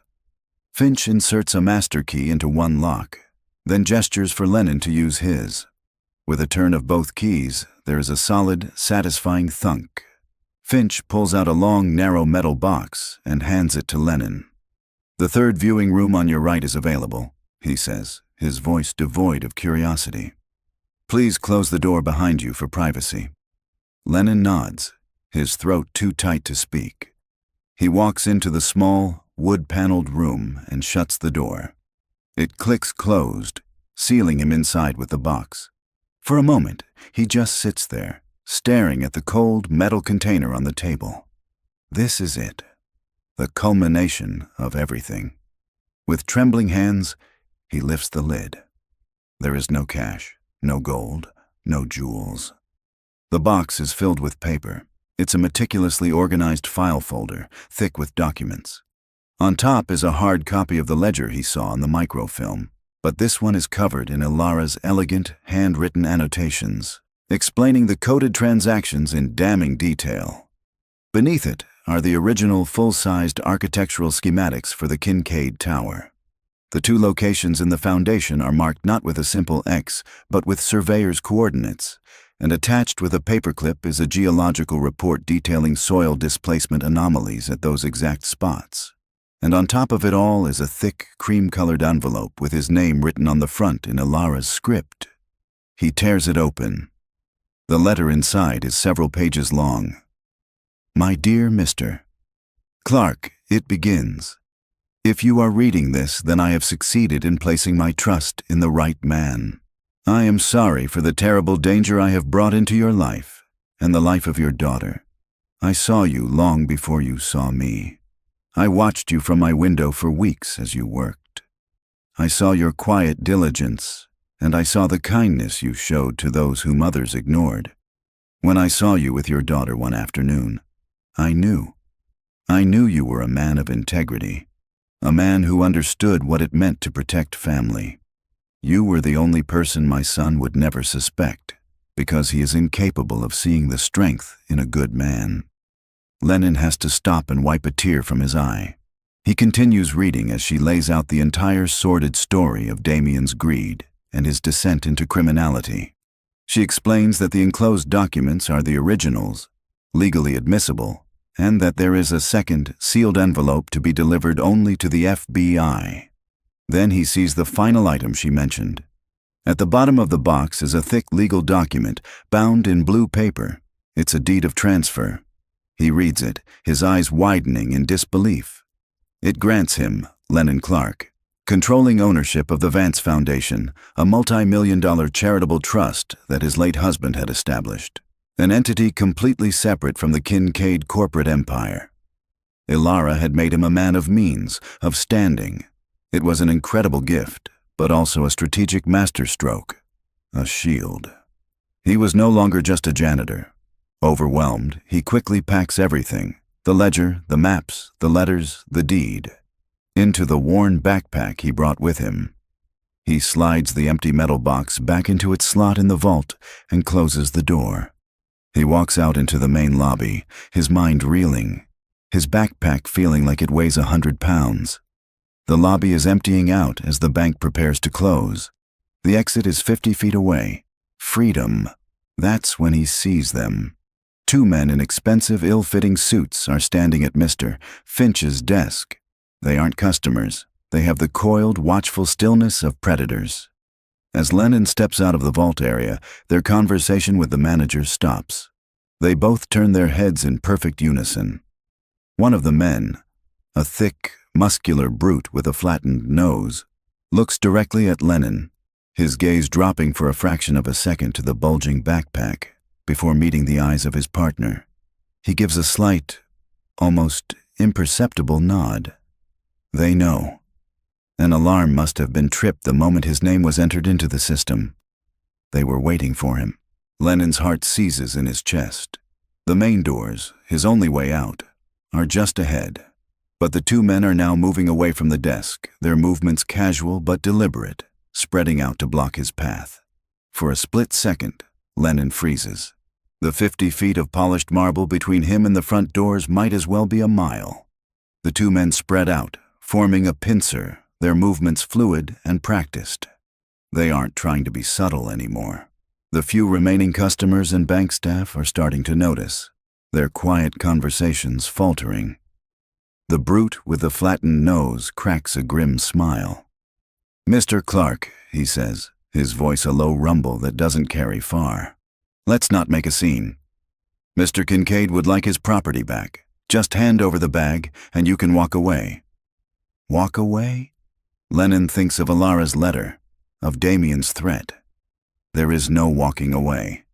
Finch inserts a master key into one lock, then gestures for Lennon to use his. With a turn of both keys, there is a solid, satisfying thunk. Finch pulls out a long, narrow metal box and hands it to Lennon. "The third viewing room on your right is available," he says, his voice devoid of curiosity. "Please close the door behind you for privacy." Lennon nods, his throat too tight to speak. He walks into the small, wood-paneled room and shuts the door. It clicks closed, sealing him inside with the box. For a moment, he just sits there, staring at the cold metal container on the table. This is it, the culmination of everything. With trembling hands, he lifts the lid. There is no cash, no gold, no jewels. The box is filled with paper. It's a meticulously organized file folder, thick with documents. On top is a hard copy of the ledger he saw on the microfilm, but this one is covered in Ilara's elegant, handwritten annotations, explaining the coded transactions in damning detail. Beneath it are the original full-sized architectural schematics for the Kincaid Tower. The two locations in the foundation are marked not with a simple X, but with surveyor's coordinates, and attached with a paperclip is a geological report detailing soil displacement anomalies at those exact spots. And on top of it all is a thick, cream-colored envelope with his name written on the front in Ilara's script. He tears it open. The letter inside is several pages long. "My dear Mr. Clark," it begins. "If you are reading this, then I have succeeded in placing my trust in the right man. I am sorry for the terrible danger I have brought into your life and the life of your daughter. I saw you long before you saw me. I watched you from my window for weeks as you worked. I saw your quiet diligence, and I saw the kindness you showed to those whom others ignored. When I saw you with your daughter one afternoon, I knew you were a man of integrity, a man who understood what it meant to protect family. You were the only person my son would never suspect, because he is incapable of seeing the strength in a good man." Lennon has to stop and wipe a tear from his eye. He continues reading as she lays out the entire sordid story of Damien's greed and his descent into criminality. She explains that the enclosed documents are the originals, legally admissible, and that there is a second, sealed envelope to be delivered only to the FBI. Then he sees the final item she mentioned. At the bottom of the box is a thick legal document, bound in blue paper. It's a deed of transfer. He reads it, his eyes widening in disbelief. It grants him, Lennon Clark, controlling ownership of the Vance Foundation, a multi-million-dollar charitable trust that his late husband had established, an entity completely separate from the Kincaid corporate empire. Ilara had made him a man of means, of standing. It was an incredible gift, but also a strategic masterstroke, a shield. He was no longer just a janitor. Overwhelmed, he quickly packs everything, the ledger, the maps, the letters, the deed, into the worn backpack he brought with him. He slides the empty metal box back into its slot in the vault and closes the door. He walks out into the main lobby, his mind reeling, his backpack feeling like it weighs 100 pounds. The lobby is emptying out as the bank prepares to close. The exit is 50 feet away. Freedom. That's when he sees them. Two men in expensive, ill-fitting suits are standing at Mr. Finch's desk. They aren't customers. They have the coiled, watchful stillness of predators. As Lennon steps out of the vault area, their conversation with the manager stops. They both turn their heads in perfect unison. One of the men, a thick, muscular brute with a flattened nose, looks directly at Lennon, his gaze dropping for a fraction of a second to the bulging backpack before meeting the eyes of his partner. He gives a slight, almost imperceptible nod. They know. An alarm must have been tripped the moment his name was entered into the system. They were waiting for him. Lennon's heart seizes in his chest. The main doors, his only way out, are just ahead. But the two men are now moving away from the desk, their movements casual but deliberate, spreading out to block his path. For a split second, Lennon freezes. The 50 feet of polished marble between him and the front doors might as well be a mile. The two men spread out, forming a pincer, their movements fluid and practiced. They aren't trying to be subtle anymore. The few remaining customers and bank staff are starting to notice, their quiet conversations faltering. The brute with the flattened nose cracks a grim smile. "Mr. Clark," he says, his voice a low rumble that doesn't carry far. "Let's not make a scene. Mr. Kincaid would like his property back. Just hand over the bag and you can walk away." Walk away? Lennon thinks of Alara's letter, of Damien's threat. There is no walking away.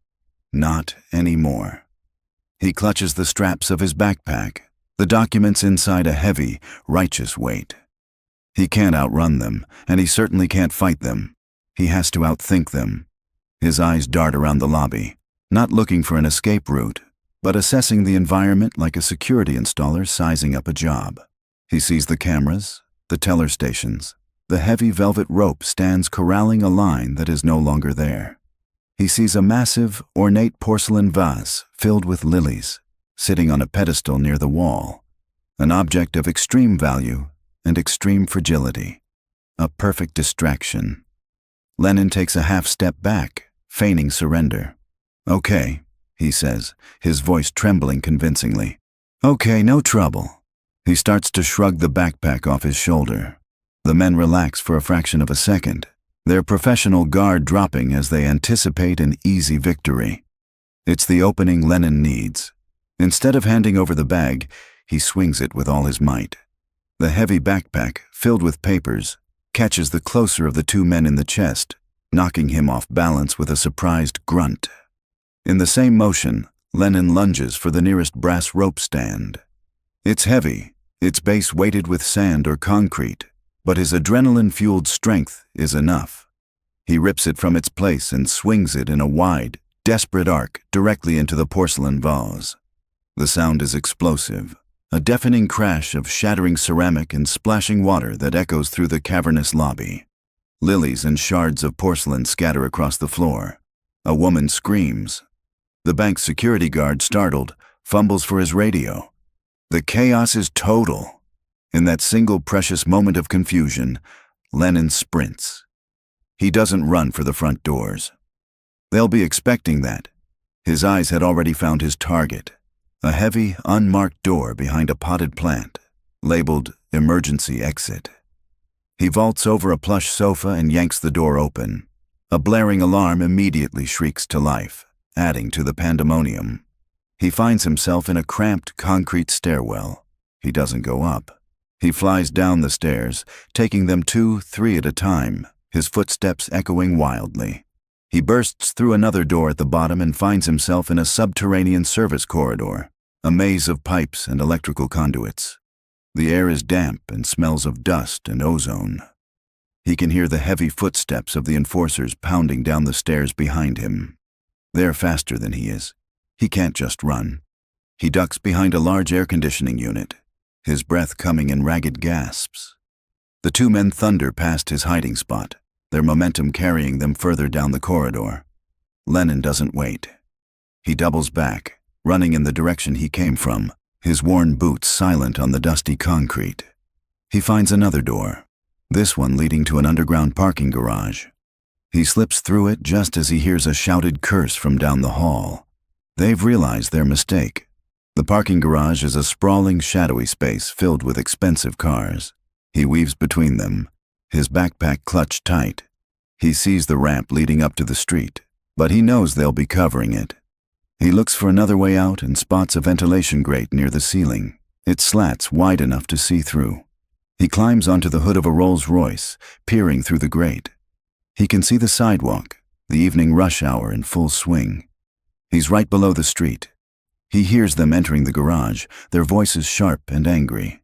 Not anymore. He clutches the straps of his backpack, the documents inside a heavy, righteous weight. He can't outrun them, and he certainly can't fight them. He has to outthink them. His eyes dart around the lobby, not looking for an escape route, but assessing the environment like a security installer sizing up a job. He sees the cameras, the teller stations. The heavy velvet rope stands corralling a line that is no longer there. He sees a massive, ornate porcelain vase filled with lilies, sitting on a pedestal near the wall, an object of extreme value and extreme fragility, a perfect distraction. Lennon takes a half-step back, feigning surrender. "Okay," he says, his voice trembling convincingly. "Okay, no trouble." He starts to shrug the backpack off his shoulder. The men relax for a fraction of a second, their professional guard dropping as they anticipate an easy victory. It's the opening Lennon needs. Instead of handing over the bag, he swings it with all his might. The heavy backpack, filled with papers, catches the closer of the two men in the chest, knocking him off balance with a surprised grunt. In the same motion, Lennon lunges for the nearest brass rope stand. It's heavy, its base weighted with sand or concrete, but his adrenaline-fueled strength is enough. He rips it from its place and swings it in a wide, desperate arc directly into the porcelain vase. The sound is explosive, a deafening crash of shattering ceramic and splashing water that echoes through the cavernous lobby. Lilies and shards of porcelain scatter across the floor. A woman screams. The bank's security guard, startled, fumbles for his radio. The chaos is total. In that single precious moment of confusion, Lennon sprints. He doesn't run for the front doors. They'll be expecting that. His eyes had already found his target, a heavy, unmarked door behind a potted plant, labeled Emergency Exit. He vaults over a plush sofa and yanks the door open. A blaring alarm immediately shrieks to life, adding to the pandemonium. He finds himself in a cramped concrete stairwell. He doesn't go up. He flies down the stairs, taking them 2, 3 at a time, his footsteps echoing wildly. He bursts through another door at the bottom and finds himself in a subterranean service corridor, a maze of pipes and electrical conduits. The air is damp and smells of dust and ozone. He can hear the heavy footsteps of the enforcers pounding down the stairs behind him. They're faster than he is. He can't just run. He ducks behind a large air conditioning unit, his breath coming in ragged gasps. The two men thunder past his hiding spot, their momentum carrying them further down the corridor. Lennon doesn't wait. He doubles back, running in the direction he came from, his worn boots silent on the dusty concrete. He finds another door, this one leading to an underground parking garage. He slips through it just as he hears a shouted curse from down the hall. They've realized their mistake. The parking garage is a sprawling, shadowy space filled with expensive cars. He weaves between them, his backpack clutched tight. He sees the ramp leading up to the street, but he knows they'll be covering it. He looks for another way out and spots a ventilation grate near the ceiling. It slats wide enough to see through. He climbs onto the hood of a Rolls-Royce, peering through the grate. He can see the sidewalk, the evening rush hour in full swing. He's right below the street. He hears them entering the garage, their voices sharp and angry.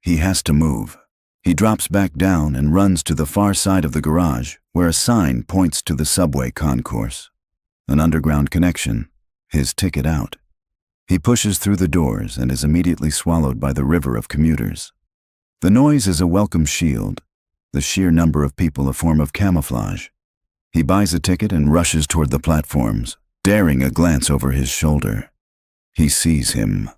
He has to move. He drops back down and runs to the far side of the garage, where a sign points to the subway concourse. An underground connection, his ticket out. He pushes through the doors and is immediately swallowed by the river of commuters. The noise is a welcome shield, the sheer number of people a form of camouflage. He buys a ticket and rushes toward the platforms, daring a glance over his shoulder. He sees him,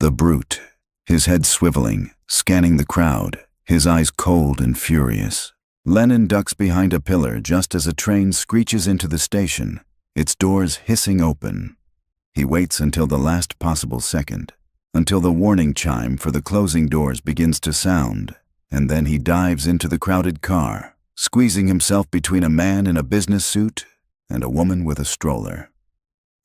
the brute, his head swiveling, scanning the crowd, his eyes cold and furious. Lennon ducks behind a pillar just as a train screeches into the station, its doors hissing open. He waits until the last possible second, until the warning chime for the closing doors begins to sound, and then he dives into the crowded car, squeezing himself between a man in a business suit and a woman with a stroller.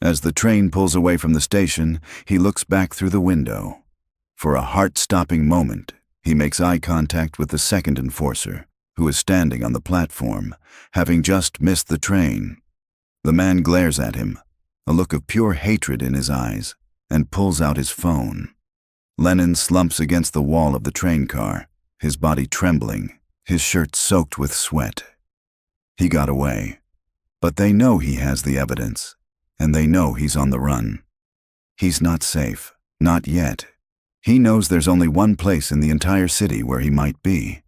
As the train pulls away from the station, he looks back through the window. For a heart-stopping moment, he makes eye contact with the second enforcer, who is standing on the platform, having just missed the train. The man glares at him, a look of pure hatred in his eyes, and pulls out his phone. Lennon slumps against the wall of the train car, his body trembling, his shirt soaked with sweat. He got away, but they know he has the evidence, and they know he's on the run. He's not safe, not yet. He knows there's only one place in the entire city where he might be,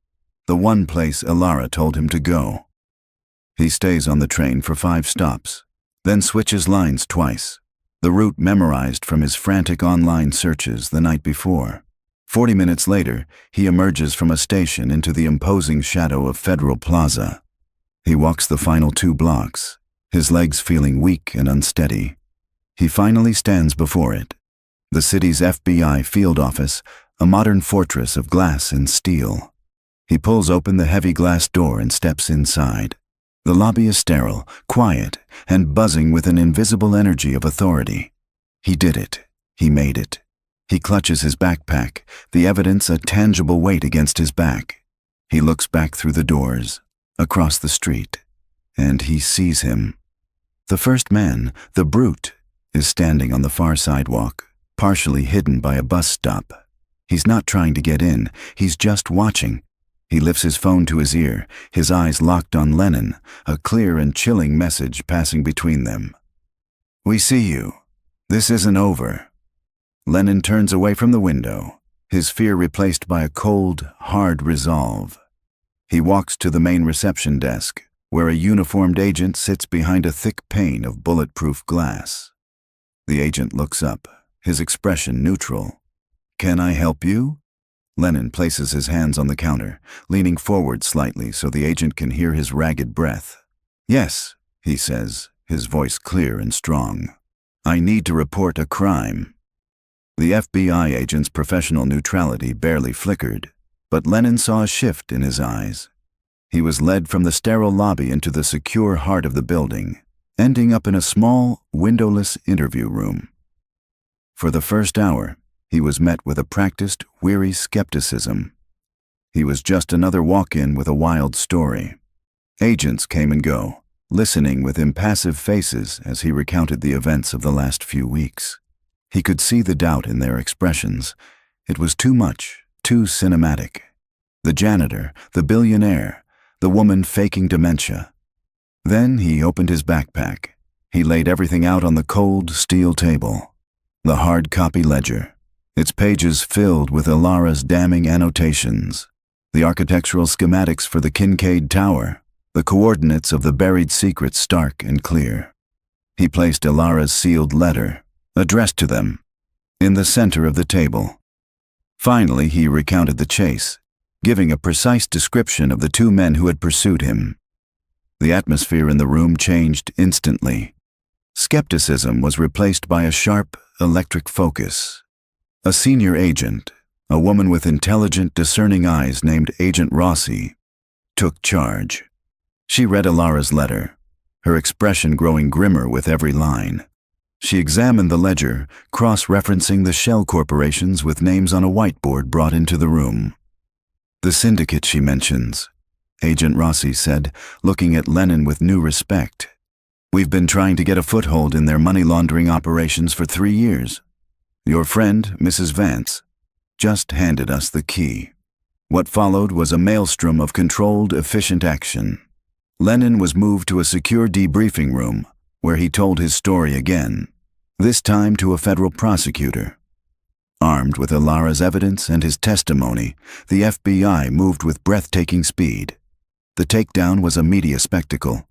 the one place Ilara told him to go. He stays on the train for 5 stops, then switches lines twice, the route memorized from his frantic online searches the night before. 40 minutes later, he emerges from a station into the imposing shadow of Federal Plaza. He walks the final 2 blocks, his legs feeling weak and unsteady. He finally stands before it. The city's FBI field office, a modern fortress of glass and steel. He pulls open the heavy glass door and steps inside. The lobby is sterile, quiet, and buzzing with an invisible energy of authority. He did it. He made it. He clutches his backpack, the evidence a tangible weight against his back. He looks back through the doors, across the street, and he sees him. The first man, the brute, is standing on the far sidewalk, partially hidden by a bus stop. He's not trying to get in, he's just watching. He lifts his phone to his ear, his eyes locked on Lennon, a clear and chilling message passing between them. "We see you. This isn't over." Lennon turns away from the window, his fear replaced by a cold, hard resolve. He walks to the main reception desk, where a uniformed agent sits behind a thick pane of bulletproof glass. The agent looks up, his expression neutral. "Can I help you?" Lennon places his hands on the counter, leaning forward slightly so the agent can hear his ragged breath. "Yes," he says, his voice clear and strong. "I need to report a crime." The FBI agent's professional neutrality barely flickered, but Lennon saw a shift in his eyes. He was led from the sterile lobby into the secure heart of the building, ending up in a small, windowless interview room. For the first hour, he was met with a practiced, weary skepticism. He was just another walk-in with a wild story. Agents came and go, listening with impassive faces as he recounted the events of the last few weeks. He could see the doubt in their expressions. It was too much, too cinematic. The janitor, the billionaire, the woman faking dementia. Then he opened his backpack. He laid everything out on the cold, steel table. The hard copy ledger, its pages filled with Ilara's damning annotations, the architectural schematics for the Kincaid Tower, the coordinates of the buried secrets stark and clear. He placed Ilara's sealed letter, addressed to them, in the center of the table. Finally, he recounted the chase, giving a precise description of the 2 men who had pursued him. The atmosphere in the room changed instantly. Skepticism was replaced by a sharp, electric focus. A senior agent, a woman with intelligent, discerning eyes named Agent Rossi, took charge. She read Ilara's letter, her expression growing grimmer with every line. She examined the ledger, cross-referencing the shell corporations with names on a whiteboard brought into the room. "The syndicate she mentions," Agent Rossi said, looking at Lennon with new respect. "We've been trying to get a foothold in their money laundering operations for 3 years. Your friend, Mrs. Vance, just handed us the key." What followed was a maelstrom of controlled, efficient action. Lennon was moved to a secure debriefing room, where he told his story again, this time to a federal prosecutor. Armed with Ilara's evidence and his testimony, the FBI moved with breathtaking speed. The takedown was a media spectacle.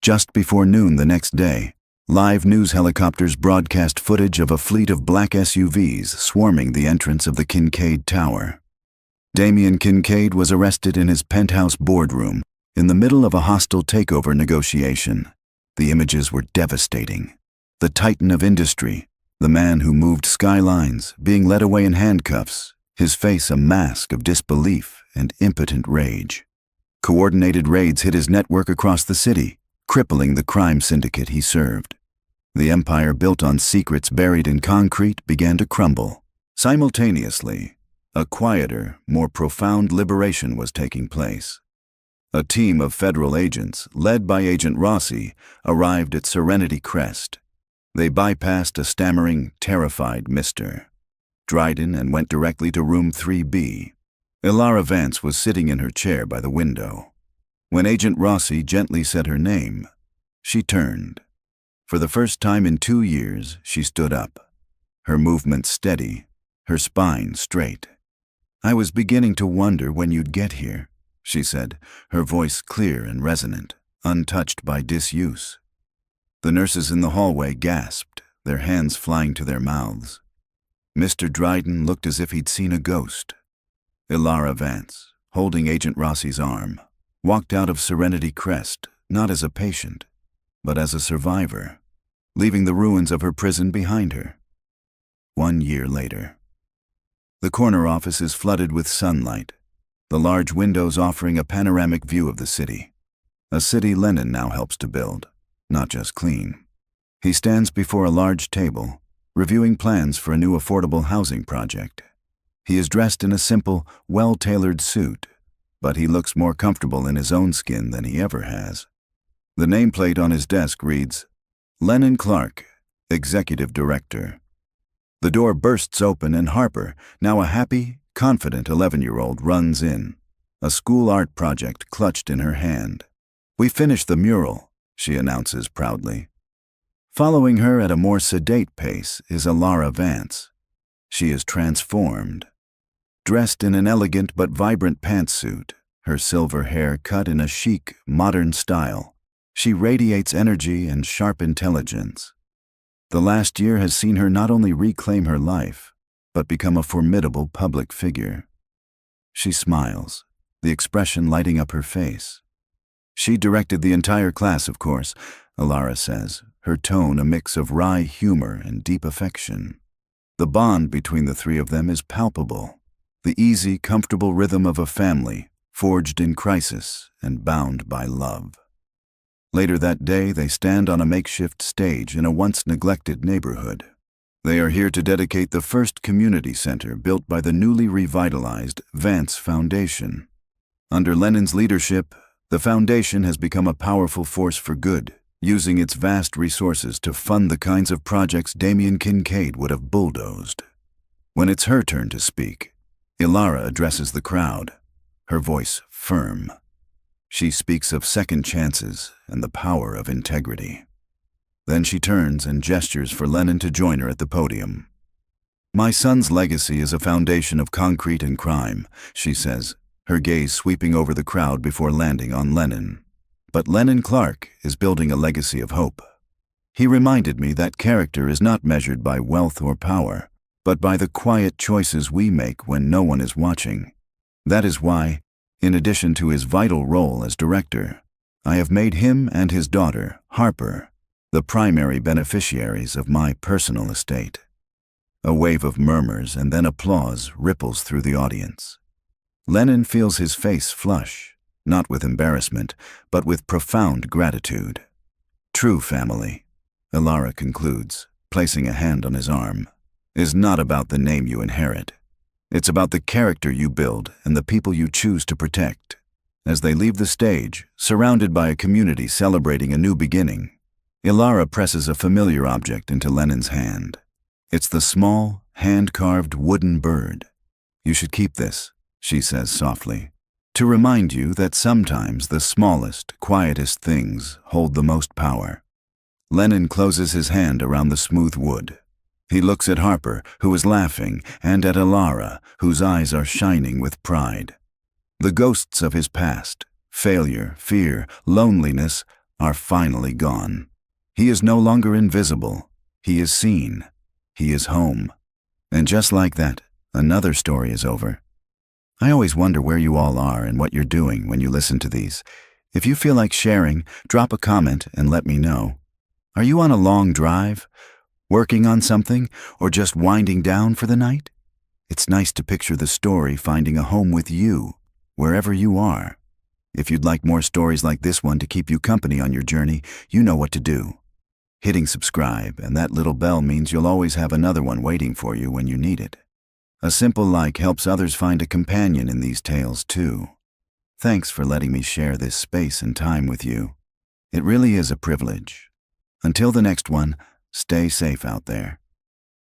Just before noon the next day, live news helicopters broadcast footage of a fleet of black SUVs swarming the entrance of the Kincaid Tower. Damian Kincaid was arrested in his penthouse boardroom in the middle of a hostile takeover negotiation. The images were devastating. The titan of industry, the man who moved skylines, being led away in handcuffs, his face a mask of disbelief and impotent rage. Coordinated raids hit his network across the city, crippling the crime syndicate he served. The empire built on secrets buried in concrete began to crumble. Simultaneously, a quieter, more profound liberation was taking place. A team of federal agents, led by Agent Rossi, arrived at Serenity Crest. They bypassed a stammering, terrified Mr. Dryden and went directly to room 3B. Ilara Vance was sitting in her chair by the window. When Agent Rossi gently said her name, she turned. For the first time in 2 years, she stood up, her movements steady, her spine straight. "I was beginning to wonder when you'd get here," she said, her voice clear and resonant, untouched by disuse. The nurses in the hallway gasped, their hands flying to their mouths. Mr. Dryden looked as if he'd seen a ghost. Ilara Vance, holding Agent Rossi's arm, walked out of Serenity Crest, not as a patient, but as a survivor, leaving the ruins of her prison behind her. 1 year later. The corner office is flooded with sunlight, the large windows offering a panoramic view of the city. A city Lennon now helps to build, not just clean. He stands before a large table, reviewing plans for a new affordable housing project. He is dressed in a simple, well-tailored suit, but he looks more comfortable in his own skin than he ever has. The nameplate on his desk reads, Lennon Clark, Executive Director. The door bursts open and Harper, now a happy, confident 11-year-old, runs in, a school art project clutched in her hand. "We finished the mural," she announces proudly. Following her at a more sedate pace is Ilara Vance. She is transformed. Dressed in an elegant but vibrant pantsuit, her silver hair cut in a chic, modern style, she radiates energy and sharp intelligence. The last year has seen her not only reclaim her life, but become a formidable public figure. She smiles, the expression lighting up her face. She directed the entire class, of course, Ilara says, her tone a mix of wry humor and deep affection. The bond between the three of them is palpable, the easy, comfortable rhythm of a family, forged in crisis and bound by love. Later that day, they stand on a makeshift stage in a once-neglected neighborhood. They are here to dedicate the first community center built by the newly revitalized Vance Foundation. Under Lennon's leadership, the foundation has become a powerful force for good, using its vast resources to fund the kinds of projects Damien Kincaid would have bulldozed. When it's her turn to speak, Ilara addresses the crowd, her voice firm. She speaks of second chances and the power of integrity. Then she turns and gestures for Lennon to join her at the podium. "My son's legacy is a foundation of concrete and crime," she says, her gaze sweeping over the crowd before landing on Lennon. "But Lennon Clark is building a legacy of hope. He reminded me that character is not measured by wealth or power, but by the quiet choices we make when no one is watching. That is why, in addition to his vital role as director, I have made him and his daughter, Harper, the primary beneficiaries of my personal estate." A wave of murmurs and then applause ripples through the audience. Lennon feels his face flush, not with embarrassment, but with profound gratitude. "True family," Ilara concludes, placing a hand on his arm, "is not about the name you inherit. It's about the character you build and the people you choose to protect." As they leave the stage, surrounded by a community celebrating a new beginning, Ilara presses a familiar object into Lennon's hand. It's the small, hand-carved wooden bird. "You should keep this," she says softly, "to remind you that sometimes the smallest, quietest things hold the most power." Lennon closes his hand around the smooth wood. He looks at Harper, who is laughing, and at Ilara, whose eyes are shining with pride. The ghosts of his past, failure, fear, loneliness, are finally gone. He is no longer invisible. He is seen. He is home. And just like that, another story is over. I always wonder where you all are and what you're doing when you listen to these. If you feel like sharing, drop a comment and let me know. Are you on a long drive, working on something, or just winding down for the night? It's nice to picture the story finding a home with you, wherever you are. If you'd like more stories like this one to keep you company on your journey, you know what to do. Hitting subscribe and that little bell means you'll always have another one waiting for you when you need it. A simple like helps others find a companion in these tales too. Thanks for letting me share this space and time with you. It really is a privilege. Until the next one, stay safe out there.